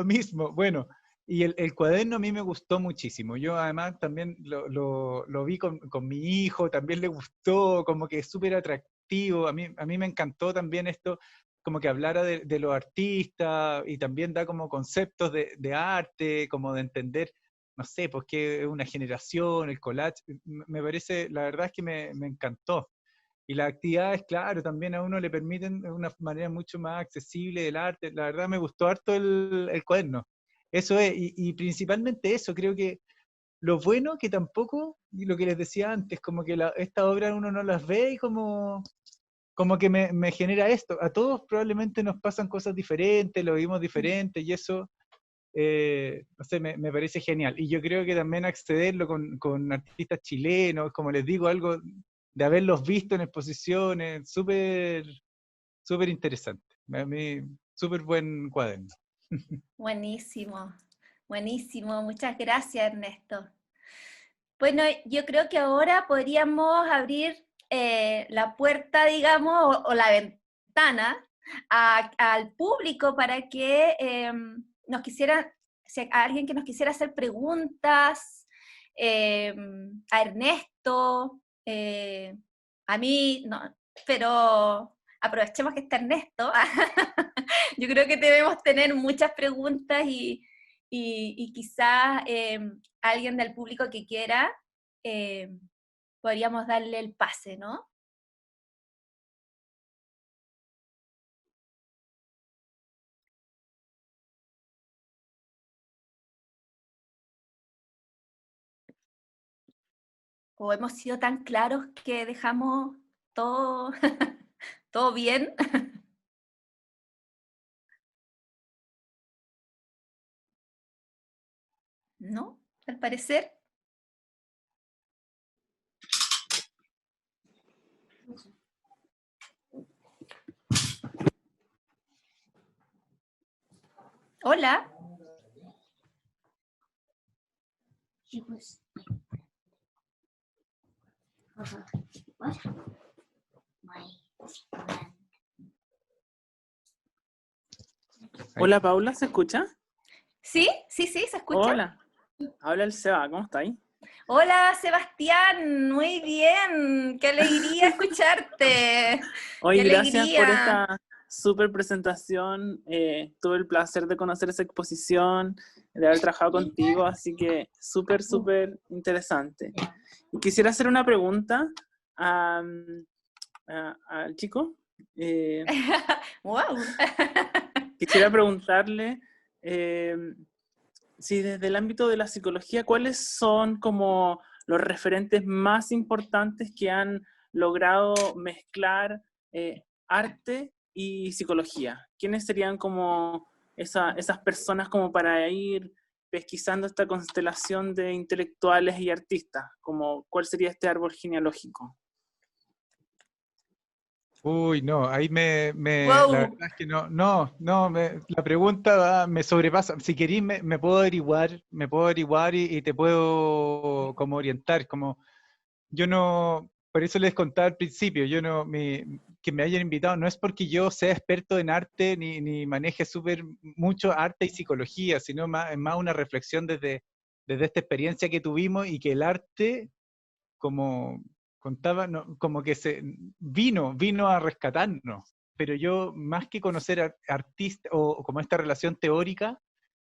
[SPEAKER 2] mismo. Bueno, Y el cuaderno a mí me gustó muchísimo. Yo además también lo vi con mi hijo, también le gustó, como que es súper atractivo. A mí me encantó también esto, como que hablara de los artistas y también da como conceptos de arte, como de entender, no sé, pues qué es una generación, el collage. Me parece, la verdad es que me encantó. Y las actividades, claro, también a uno le permiten de una manera mucho más accesible del arte. La verdad me gustó harto el cuaderno. Eso es, y principalmente eso, creo que lo bueno que tampoco, y lo que les decía antes, como que esta obra uno no las ve y como que me genera esto. A todos probablemente nos pasan cosas diferentes, lo vimos diferente, y eso, no sé, me parece genial. Y yo creo que también accederlo con artistas chilenos, como les digo, algo de haberlos visto en exposiciones, súper, súper interesante. A mí, súper buen cuaderno.
[SPEAKER 1] Buenísimo, buenísimo. Muchas gracias, Ernesto. Bueno, yo creo que ahora podríamos abrir la puerta, digamos, o la ventana al público para que nos quisiera, si hay alguien que nos quisiera hacer preguntas, a Ernesto, a mí, no, pero aprovechemos que está Ernesto. Yo creo que debemos tener muchas preguntas y quizás alguien del público que quiera, eh, podríamos darle el pase, ¿no? O hemos sido tan claros que dejamos todo, todo bien. ¿No? Al parecer. Hola.
[SPEAKER 3] Hola Paula, ¿se escucha?
[SPEAKER 1] ¿Sí? ¿Sí, sí? ¿Se escucha?
[SPEAKER 3] Hola, habla el Seba, ¿cómo estáis?
[SPEAKER 1] Hola, Sebastián. Muy bien. Qué alegría escucharte. Qué
[SPEAKER 3] Hoy gracias por
[SPEAKER 1] alegría.
[SPEAKER 3] esta súper presentación. Tuve el placer de conocer esa exposición, de haber trabajado contigo, así que súper, súper interesante. Y quisiera hacer una pregunta al chico.
[SPEAKER 1] Wow.
[SPEAKER 3] Quisiera preguntarle si desde el ámbito de la psicología, ¿cuáles son como los referentes más importantes que han logrado mezclar arte y psicología? ¿Quiénes serían como esas personas como para ir pesquisando esta constelación de intelectuales y artistas? Como, ¿cuál sería este árbol genealógico?
[SPEAKER 2] Uy, no, ahí la
[SPEAKER 1] Wow.
[SPEAKER 2] verdad es que la pregunta me sobrepasa. Si querís, me puedo averiguar y te puedo como orientar, como yo no, por eso les contaba al principio, yo no, que me hayan invitado no es porque yo sea experto en arte ni maneje súper mucho arte y psicología, sino más, es más una reflexión desde esta experiencia que tuvimos y que el arte, como contaba, como que vino a rescatarnos. Pero yo, más que conocer artistas o como esta relación teórica,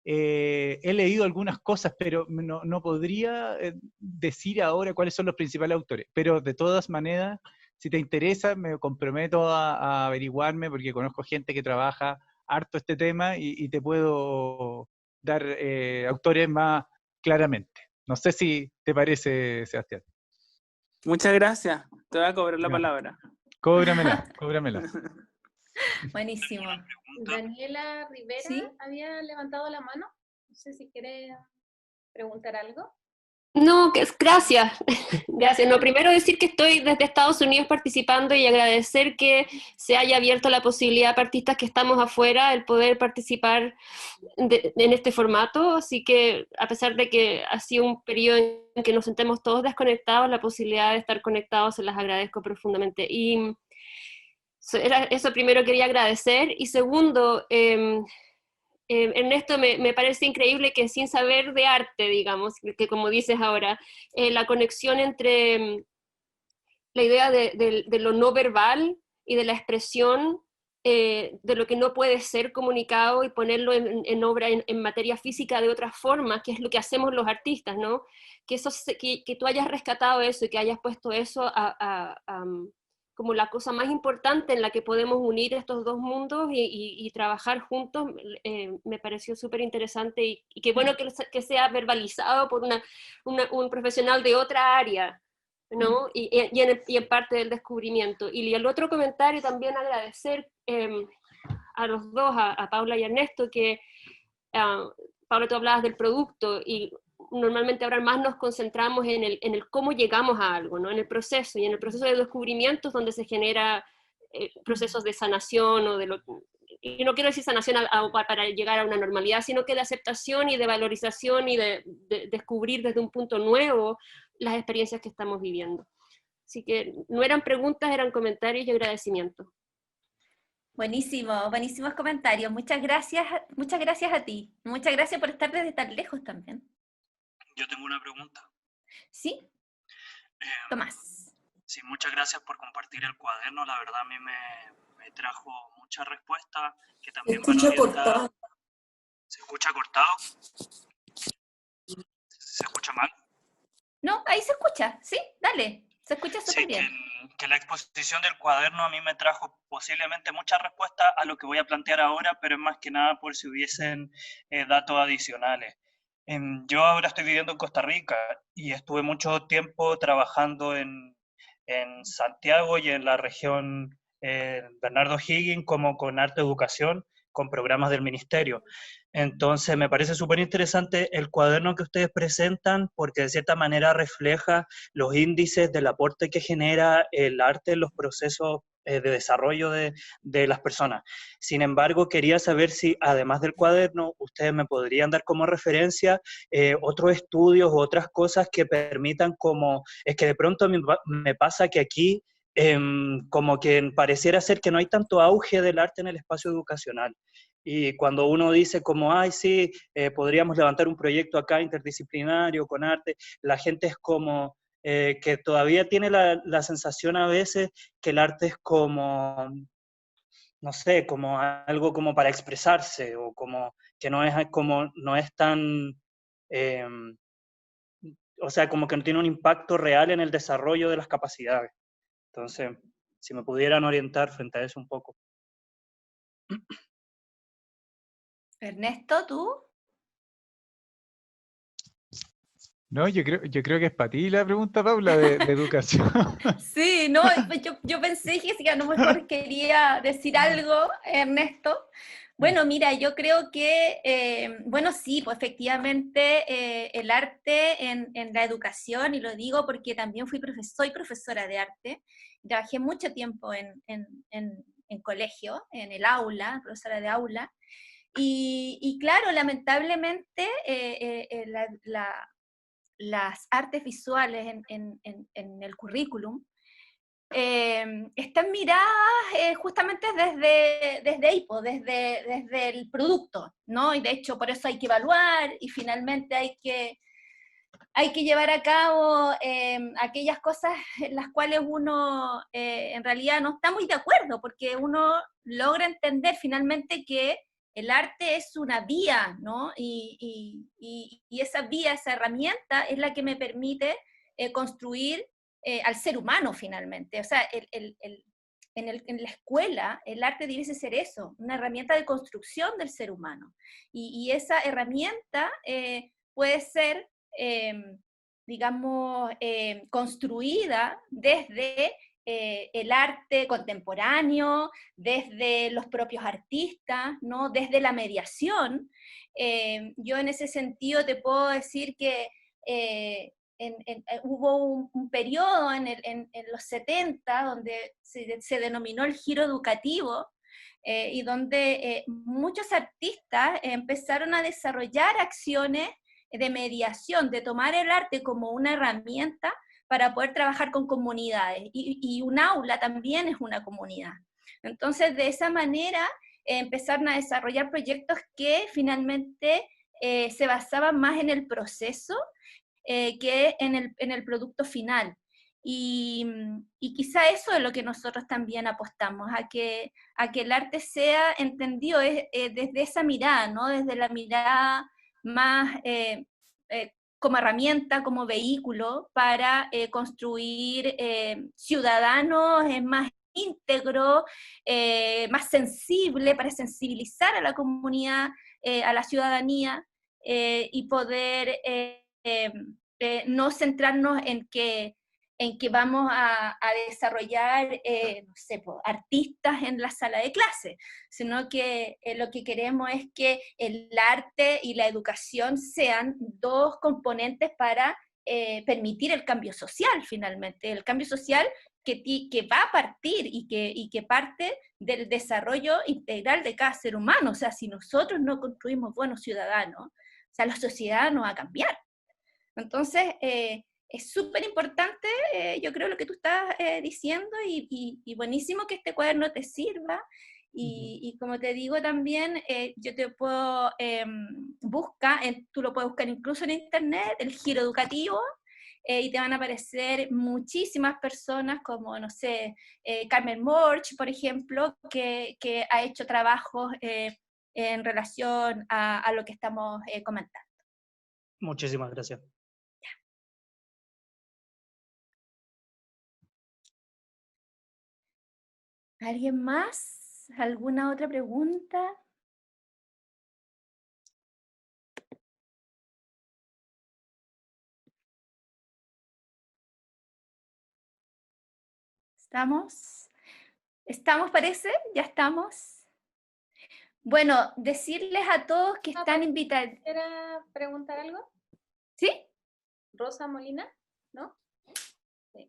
[SPEAKER 2] he leído algunas cosas, pero no podría decir ahora cuáles son los principales autores. Pero de todas maneras, si te interesa, me comprometo a averiguarme, porque conozco gente que trabaja harto este tema y te puedo dar autores más claramente. No sé si te parece, Sebastián.
[SPEAKER 3] Muchas gracias, te voy a cobrar la
[SPEAKER 2] Ya.
[SPEAKER 3] palabra.
[SPEAKER 2] Cóbramela.
[SPEAKER 1] Buenísimo.
[SPEAKER 4] Daniela Rivera
[SPEAKER 1] ¿Sí?
[SPEAKER 4] había levantado la mano. No sé si quiere preguntar algo.
[SPEAKER 5] No, gracias. Gracias. No, primero decir que estoy desde Estados Unidos participando y agradecer que se haya abierto la posibilidad para artistas que estamos afuera el poder participar en este formato. Así que a pesar de que ha sido un periodo en que nos sentemos todos desconectados, la posibilidad de estar conectados se las agradezco profundamente. Y eso primero quería agradecer. Y segundo, Ernesto, me parece increíble que sin saber de arte, digamos, que como dices ahora, la conexión entre la idea de lo no verbal y de la expresión de lo que no puede ser comunicado y ponerlo en obra, en materia física de otra forma, que es lo que hacemos los artistas, ¿no? Que tú hayas rescatado eso y que hayas puesto eso como la cosa más importante en la que podemos unir estos dos mundos y trabajar juntos, me pareció súper interesante y qué bueno que sea verbalizado por un profesional de otra área, ¿no? Y en parte del descubrimiento. Y el otro comentario también agradecer a los dos, a Paula y a Ernesto, que Paula, tú hablabas del producto y normalmente ahora más nos concentramos en el cómo llegamos a algo, ¿no? En el proceso, y en el proceso de descubrimiento es donde se genera procesos de sanación o y no quiero decir sanación para llegar a una normalidad, sino que de aceptación y de valorización y de descubrir desde un punto nuevo las experiencias que estamos viviendo. Así que no eran preguntas, eran comentarios y agradecimientos.
[SPEAKER 1] Buenísimo, buenísimos comentarios. Muchas gracias a ti. Muchas gracias por estar desde tan lejos también.
[SPEAKER 6] Yo tengo una pregunta.
[SPEAKER 1] ¿Sí? Tomás.
[SPEAKER 6] Sí, muchas gracias por compartir el cuaderno. La verdad a mí me trajo muchas respuestas que también van orientadas. ¿Se escucha cortado? ¿Se escucha mal?
[SPEAKER 1] No, ahí se escucha, sí, dale, se escucha súper bien.
[SPEAKER 6] Que la exposición del cuaderno a mí me trajo posiblemente muchas respuestas a lo que voy a plantear ahora, pero es más que nada por si hubiesen datos adicionales. Yo ahora estoy viviendo en Costa Rica y estuve mucho tiempo trabajando en Santiago y en la región Bernardo Higgins como con arte educación, con programas del ministerio. Entonces me parece súper interesante el cuaderno que ustedes presentan porque de cierta manera refleja los índices del aporte que genera el arte en los procesos de desarrollo de las personas. Sin embargo, quería saber si además del cuaderno ustedes me podrían dar como referencia otros estudios u otras cosas que permitan como, es que de pronto me pasa que aquí como que pareciera ser que no hay tanto auge del arte en el espacio educacional. Y cuando uno dice como, ay, sí, podríamos levantar un proyecto acá interdisciplinario con arte, la gente es como que todavía tiene la sensación a veces que el arte es como, no sé, como algo como para expresarse, o como que no es tan, o sea, como que no tiene un impacto real en el desarrollo de las capacidades. Entonces, si me pudieran orientar frente a eso un poco.
[SPEAKER 1] Ernesto, ¿tú?
[SPEAKER 2] No, yo creo que es para ti la pregunta, Paula, de educación.
[SPEAKER 1] Sí, no, yo pensé que a lo mejor quería decir algo, Ernesto. Bueno, mira, yo creo que, bueno, sí, pues efectivamente el arte en la educación, y lo digo porque también soy profesora de arte, trabajé mucho tiempo en colegio, en el aula, profesora de aula, y claro, lamentablemente las artes visuales en el currículum están miradas justamente desde ahí, desde el producto, ¿no? Y de hecho por eso hay que evaluar y finalmente hay que llevar a cabo aquellas cosas en las cuales uno en realidad no está muy de acuerdo, porque uno logra entender finalmente que el arte es una vía, ¿no? Y esa vía, esa herramienta es la que me permite construir al ser humano finalmente. O sea, en la escuela el arte debiese ser eso, una herramienta de construcción del ser humano. Y esa herramienta puede ser, digamos, construida desde el arte contemporáneo, desde los propios artistas, ¿no? Desde la mediación. Yo en ese sentido te puedo decir que hubo un periodo en los 70 donde se denominó el giro educativo, y donde muchos artistas empezaron a desarrollar acciones de mediación, de tomar el arte como una herramienta para poder trabajar con comunidades, y un aula también es una comunidad. Entonces, de esa manera, empezaron a desarrollar proyectos que finalmente se basaban más en el proceso que en el producto final. Y quizá eso es lo que nosotros también apostamos, a que el arte sea entendido desde esa mirada, ¿no? Desde la mirada más como herramienta, como vehículo para construir ciudadanos más íntegros, más sensibles, para sensibilizar a la comunidad, a la ciudadanía, y poder no centrarnos en que vamos a desarrollar, no sé, artistas en la sala de clase, sino que lo que queremos es que el arte y la educación sean dos componentes para permitir el cambio social, finalmente, el cambio social que va a partir y que parte del desarrollo integral de cada ser humano. O sea, si nosotros no construimos buenos ciudadanos, o sea, la sociedad no va a cambiar. Entonces, es súper importante, yo creo, lo que tú estás diciendo, y buenísimo que este cuaderno te sirva. Y como te digo también, yo te puedo buscar, tú lo puedes buscar incluso en internet, el Giro Educativo, y te van a aparecer muchísimas personas como, no sé, Carmen Morch, por ejemplo, que ha hecho trabajos en relación a lo que estamos comentando.
[SPEAKER 6] Muchísimas gracias.
[SPEAKER 1] ¿Alguien más? ¿Alguna otra pregunta? ¿Estamos? ¿Estamos, parece? ¿Ya estamos? Bueno, decirles a todos que están invitados.
[SPEAKER 4] ¿Quieres preguntar algo?
[SPEAKER 1] ¿Sí?
[SPEAKER 4] Rosa Molina, ¿no? Sí.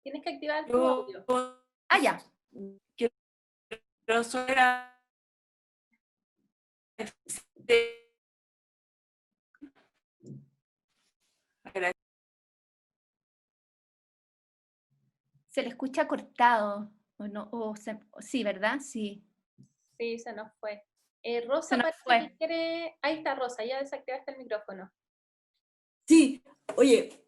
[SPEAKER 4] Tienes que activar tu
[SPEAKER 7] Yo,
[SPEAKER 4] audio.
[SPEAKER 1] Ah, ya.
[SPEAKER 7] yo soy la-
[SPEAKER 1] Se le escucha cortado, ¿o no? Sí, ¿verdad? Sí.
[SPEAKER 4] Sí, se nos fue. Rosa,
[SPEAKER 1] Se nos
[SPEAKER 4] parece
[SPEAKER 1] fue.
[SPEAKER 4] que quiere... Ahí está Rosa, ya desactivaste el micrófono.
[SPEAKER 8] Sí, oye,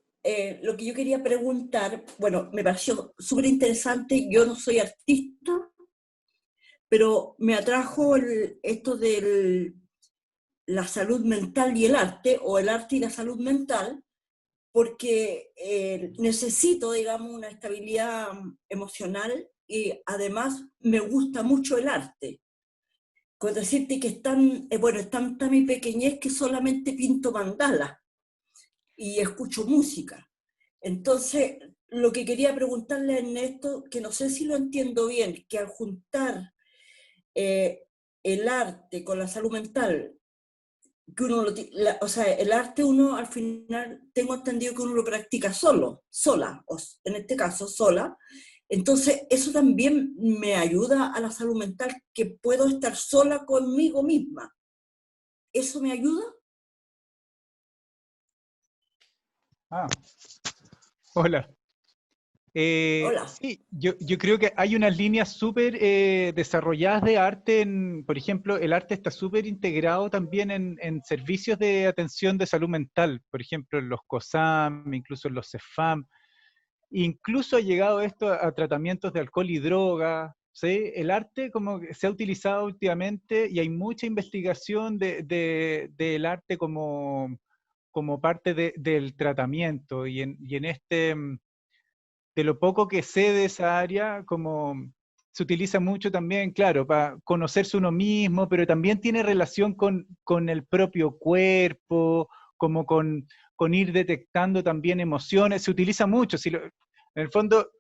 [SPEAKER 8] lo que yo quería preguntar, bueno, me pareció súper interesante, yo no soy artista, pero me atrajo esto de la salud mental y el arte, o el arte y la salud mental, porque necesito, digamos, una estabilidad emocional y además me gusta mucho el arte. Con decirte que bueno, es tanta mi pequeñez que solamente pinto mandalas y escucho música. Entonces, lo que quería preguntarle a Ernesto, que no sé si lo entiendo bien, que al juntar el arte con la salud mental, que uno o sea, el arte uno al final, tengo entendido que uno lo practica sola, en este caso sola. Entonces, eso también me ayuda a la salud mental, que puedo estar sola conmigo misma. ¿Eso me ayuda?
[SPEAKER 2] Ah, hola.
[SPEAKER 8] Hola.
[SPEAKER 2] Sí, yo creo que hay unas líneas súper desarrolladas de arte. Por ejemplo, el arte está súper integrado también en servicios de atención de salud mental, por ejemplo, en los COSAM, incluso en los CEFAM. Incluso ha llegado esto a tratamientos de alcohol y droga. ¿Sí? El arte como que se ha utilizado últimamente y hay mucha investigación del arte como parte del tratamiento. Y en de lo poco que sé de esa área, como se utiliza mucho también, claro, para conocerse uno mismo, pero también tiene relación con el propio cuerpo, como con ir detectando también emociones, se utiliza mucho. En el fondo,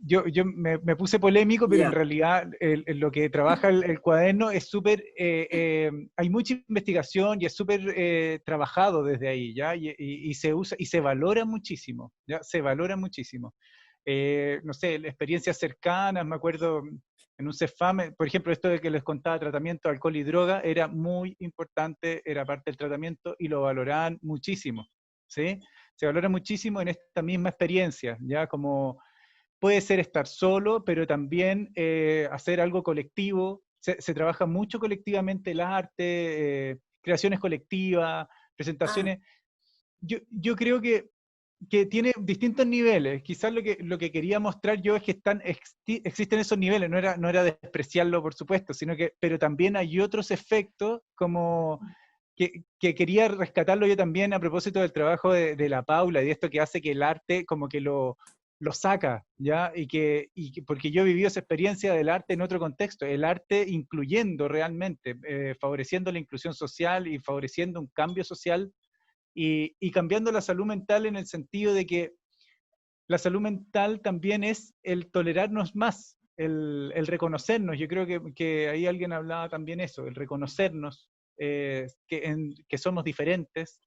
[SPEAKER 2] yo me puse polémico, pero en
[SPEAKER 8] Ya.
[SPEAKER 2] realidad lo que trabaja el cuaderno es súper, hay mucha investigación y es súper trabajado desde ahí, ¿ya? Y se usa, y se valora muchísimo, ¿ya? Se valora muchísimo. No sé, experiencias cercanas, me acuerdo en un CEFAM, por ejemplo, esto de que les contaba, tratamiento de alcohol y droga, era muy importante, era parte del tratamiento y lo valoraban muchísimo, ¿sí? Se valora muchísimo en esta misma experiencia, ¿ya? Como puede ser estar solo, pero también hacer algo colectivo, se trabaja mucho colectivamente el arte, creaciones colectivas, presentaciones. Yo creo que tiene distintos niveles. Quizás lo que quería mostrar yo es que existen esos niveles, no era despreciarlo, por supuesto, pero también hay otros efectos como que quería rescatarlo yo también a propósito del trabajo de la Paula y de esto que hace que el arte como que lo saca, ¿ya? Porque yo he vivido esa experiencia del arte en otro contexto, el arte incluyendo realmente, favoreciendo la inclusión social y favoreciendo un cambio social y cambiando la salud mental en el sentido de que la salud mental también es el tolerarnos más, el reconocernos. Yo creo que ahí alguien hablaba también eso, el reconocernos, que somos diferentes,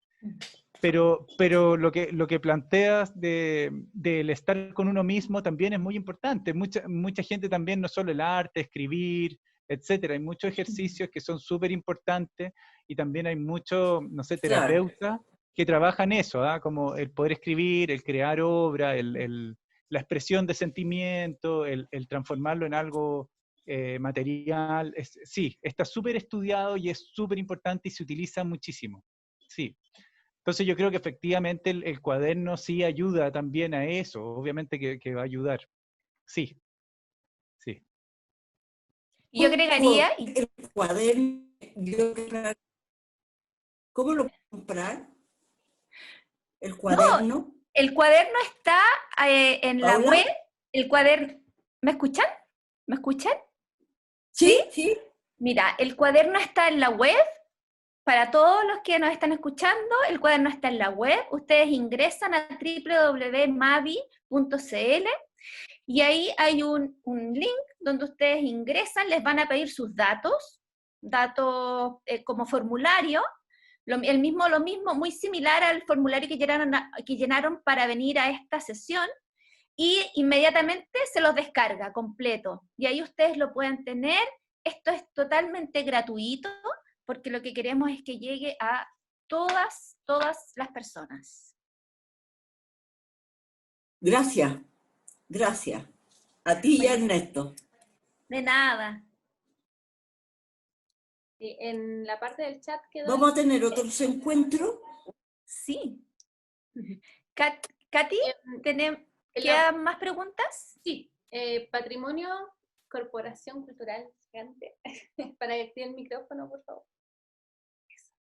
[SPEAKER 2] pero lo que planteas del estar con uno mismo también es muy importante. Mucha gente también, no solo el arte, escribir, etcétera, hay muchos ejercicios que son súper importantes y también hay muchos, no sé,
[SPEAKER 8] Claro.
[SPEAKER 2] terapeutas que trabajan eso, ¿ah? Como el poder escribir, el crear obra, la expresión de sentimiento, el transformarlo en algo material. Sí, está súper estudiado y es súper importante y se utiliza muchísimo. Sí. Entonces yo creo que efectivamente el cuaderno sí ayuda también a eso, obviamente que va a ayudar. Sí, sí.
[SPEAKER 1] Y yo agregaría,
[SPEAKER 8] El cuaderno, ¿cómo lo puedo comprar? El cuaderno.
[SPEAKER 1] el cuaderno está en la
[SPEAKER 8] ¿Paula?
[SPEAKER 1] web, el cuaderno, ¿me escuchan? ¿Me escuchan?
[SPEAKER 8] Sí, sí.
[SPEAKER 1] Mira, el cuaderno está en la web. Para todos los que nos están escuchando, el cuaderno está en la web. Ustedes ingresan a www.mavi.cl y ahí hay un link donde ustedes ingresan, les van a pedir sus datos como formulario, lo mismo, muy similar al formulario que llenaron para venir a esta sesión, y inmediatamente se los descarga completo. Y ahí ustedes lo pueden tener. Esto es totalmente gratuito, porque lo que queremos es que llegue a todas las personas.
[SPEAKER 8] Gracias, gracias. A ti y a Ernesto.
[SPEAKER 4] De nada. Sí, en la parte del chat quedó...
[SPEAKER 8] ¿Vamos a tener otros encuentros?
[SPEAKER 1] Sí. Katy, ¿quedan más preguntas?
[SPEAKER 4] Sí, Patrimonio Corporación Cultural Gigante. Para que active el micrófono, por favor.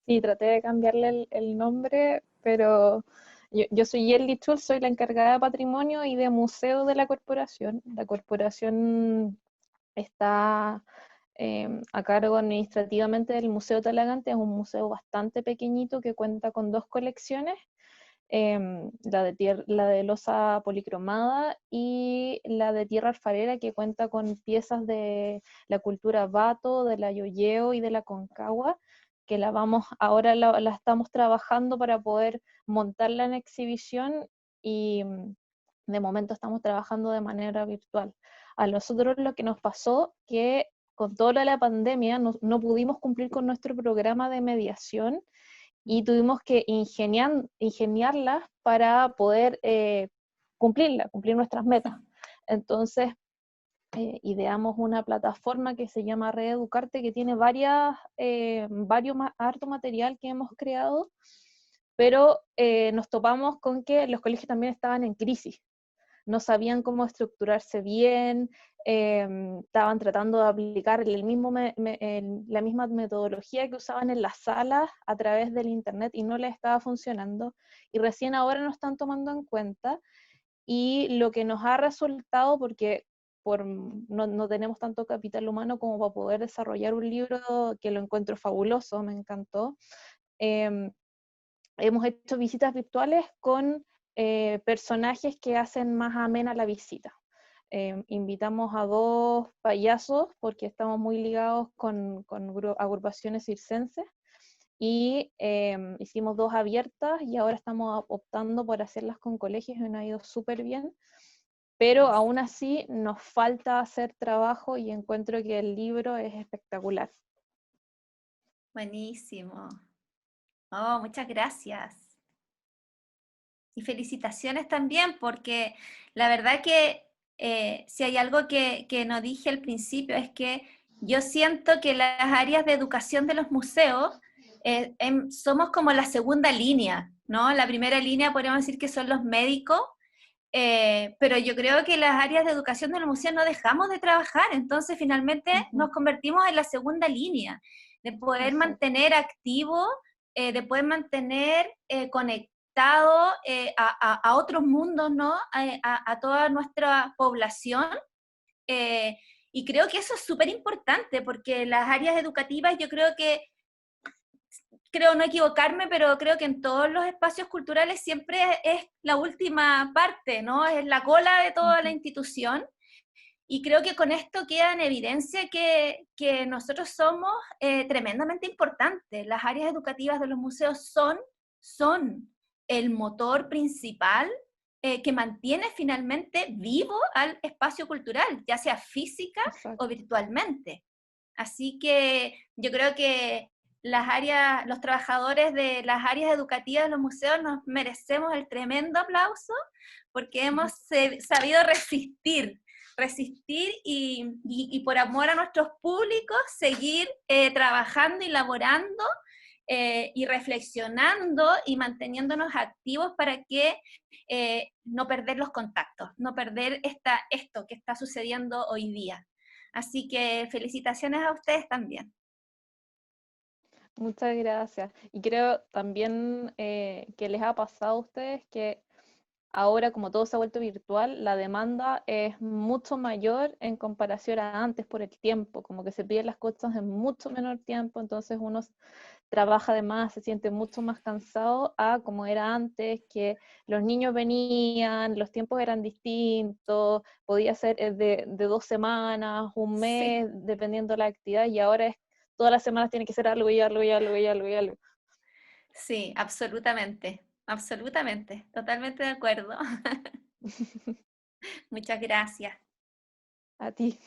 [SPEAKER 9] Sí, traté de cambiarle el nombre, pero yo soy Yerli Chul, soy la encargada de patrimonio y de museo de la corporación. La corporación está a cargo administrativamente del Museo Talagante, es un museo bastante pequeñito que cuenta con 2 colecciones, la de loza policromada y la de tierra alfarera, que cuenta con piezas de la cultura Bato, de la Yoyeo y de la Concagua, que ahora la estamos trabajando para poder montarla en exhibición y de momento estamos trabajando de manera virtual. A nosotros lo que nos pasó que con toda la pandemia no pudimos cumplir con nuestro programa de mediación y tuvimos que ingeniarlas para poder cumplir nuestras metas. Entonces, ideamos una plataforma que se llama Reeducarte, que tiene harto material que hemos creado, pero nos topamos con que los colegios también estaban en crisis. No sabían cómo estructurarse bien, estaban tratando de aplicar la misma metodología que usaban en las salas a través del internet y no les estaba funcionando, y recién ahora nos están tomando en cuenta, y lo que nos ha resultado, porque no tenemos tanto capital humano como para poder desarrollar un libro, que lo encuentro fabuloso, me encantó, hemos hecho visitas virtuales con personajes que hacen más amena la visita. Invitamos a 2 payasos, porque estamos muy ligados con agrupaciones circenses, y hicimos 2 abiertas, y ahora estamos optando por hacerlas con colegios, y nos ha ido súper bien, pero aún así nos falta hacer trabajo, y encuentro que el libro es espectacular.
[SPEAKER 1] Buenísimo. Oh, muchas gracias. Y felicitaciones también, porque la verdad que si hay algo que no dije al principio es que yo siento que las áreas de educación de los museos somos como la segunda línea, ¿no? La primera línea podríamos decir que son los médicos, pero yo creo que las áreas de educación de los museos no dejamos de trabajar, entonces finalmente nos convertimos en la segunda línea, de poder mantener activo, de poder mantener conectado a otros mundos, ¿no? A toda nuestra población. Y creo que eso es súper importante, porque las áreas educativas yo creo no equivocarme, pero creo que en todos los espacios culturales siempre es la última parte, ¿no? Es la cola de toda la institución. Y creo que con esto queda en evidencia que nosotros somos tremendamente importantes. Las áreas educativas de los museos son el motor principal que mantiene finalmente vivo al espacio cultural, ya sea física o virtualmente. Así que yo creo que los trabajadores de las áreas educativas de los museos nos merecemos el tremendo aplauso porque hemos sabido resistir y por amor a nuestros públicos seguir trabajando y laborando y reflexionando y manteniéndonos activos para que no perder los contactos, no perder esto que está sucediendo hoy día. Así que felicitaciones a ustedes también.
[SPEAKER 9] Muchas gracias. Y creo también que les ha pasado a ustedes que ahora, como todo se ha vuelto virtual, la demanda es mucho mayor en comparación a antes por el tiempo, como que se piden las cosas en mucho menor tiempo, entonces uno trabaja de más, se siente mucho más cansado a como era antes, que los niños venían, los tiempos eran distintos, podía ser de 2 semanas, un mes, dependiendo de la actividad, y ahora todas las semanas tiene que ser algo y algo y algo y algo y algo.
[SPEAKER 1] Sí, absolutamente, totalmente de acuerdo. Muchas gracias.
[SPEAKER 9] A ti.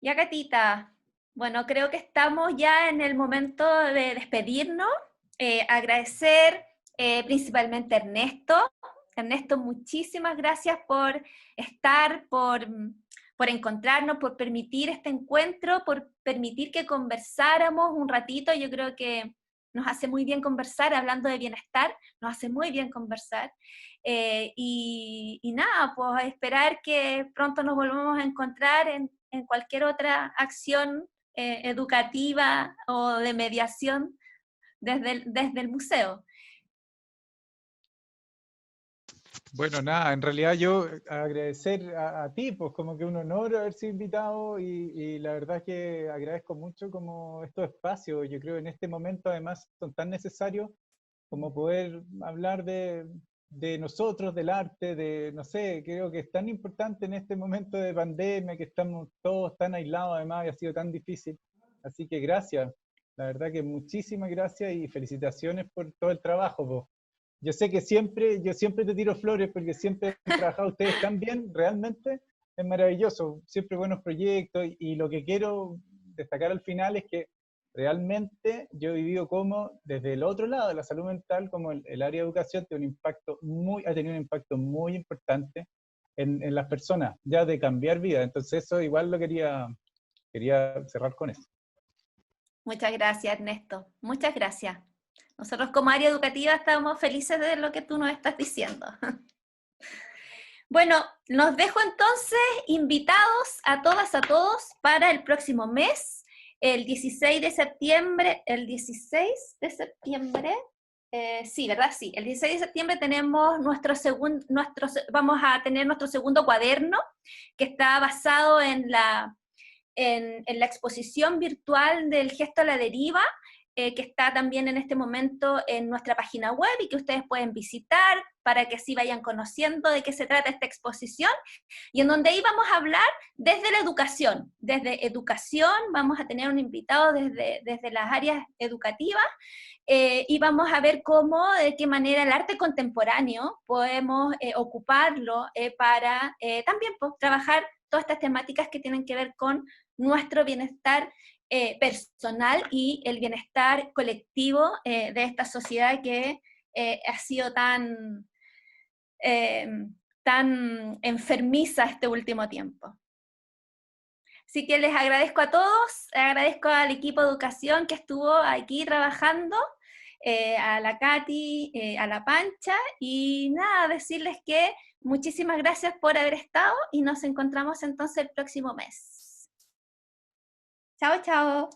[SPEAKER 1] Ya, Catita, bueno, creo que estamos ya en el momento de despedirnos. Agradecer principalmente a Ernesto. Ernesto, muchísimas gracias por estar, por encontrarnos, por permitir este encuentro, por permitir que conversáramos un ratito. Yo creo que nos hace muy bien conversar, hablando de bienestar, nos hace muy bien conversar. Y nada, pues esperar que pronto nos volvamos a encontrar en cualquier otra acción educativa o de mediación desde el museo.
[SPEAKER 2] Bueno, nada, en realidad yo agradecer a ti, pues como que un honor haber sido invitado y la verdad que agradezco mucho como estos espacios, yo creo en este momento además son tan necesarios como poder hablar de nosotros, del arte, de, no sé, creo que es tan importante en este momento de pandemia, que estamos todos tan aislados además y ha sido tan difícil. Así que gracias, la verdad que muchísimas gracias y felicitaciones por todo el trabajo, po. Yo sé que yo siempre te tiro flores porque siempre han trabajado ustedes tan bien, realmente es maravilloso, siempre buenos proyectos y lo que quiero destacar al final es que realmente yo he vivido como desde el otro lado de la salud mental, como el área de educación tiene ha tenido un impacto muy importante en las personas, ya de cambiar vida. Entonces eso igual lo quería cerrar con eso.
[SPEAKER 1] Muchas gracias, Ernesto. Muchas gracias. Nosotros como área educativa estamos felices de lo que tú nos estás diciendo. Bueno, nos dejo entonces invitados a todas, a todos para el próximo mes, el 16 de septiembre, sí, ¿verdad? Sí, el 16 de septiembre tenemos vamos a tener nuestro segundo cuaderno, que está basado en la exposición virtual del Gesto a la Deriva, que está también en este momento en nuestra página web y que ustedes pueden visitar para que así vayan conociendo de qué se trata esta exposición, y en donde ahí vamos a hablar desde la educación. Desde educación vamos a tener un invitado desde las áreas educativas, y vamos a ver de qué manera el arte contemporáneo podemos ocuparlo para también trabajar todas estas temáticas que tienen que ver con nuestro bienestar personal y el bienestar colectivo de esta sociedad que ha sido tan enfermiza este último tiempo. Así que les agradezco a todos, agradezco al equipo de educación que estuvo aquí trabajando, a la Katy, a la Pancha, y nada, decirles que muchísimas gracias por haber estado y nos encontramos entonces el próximo mes. Chao, chao.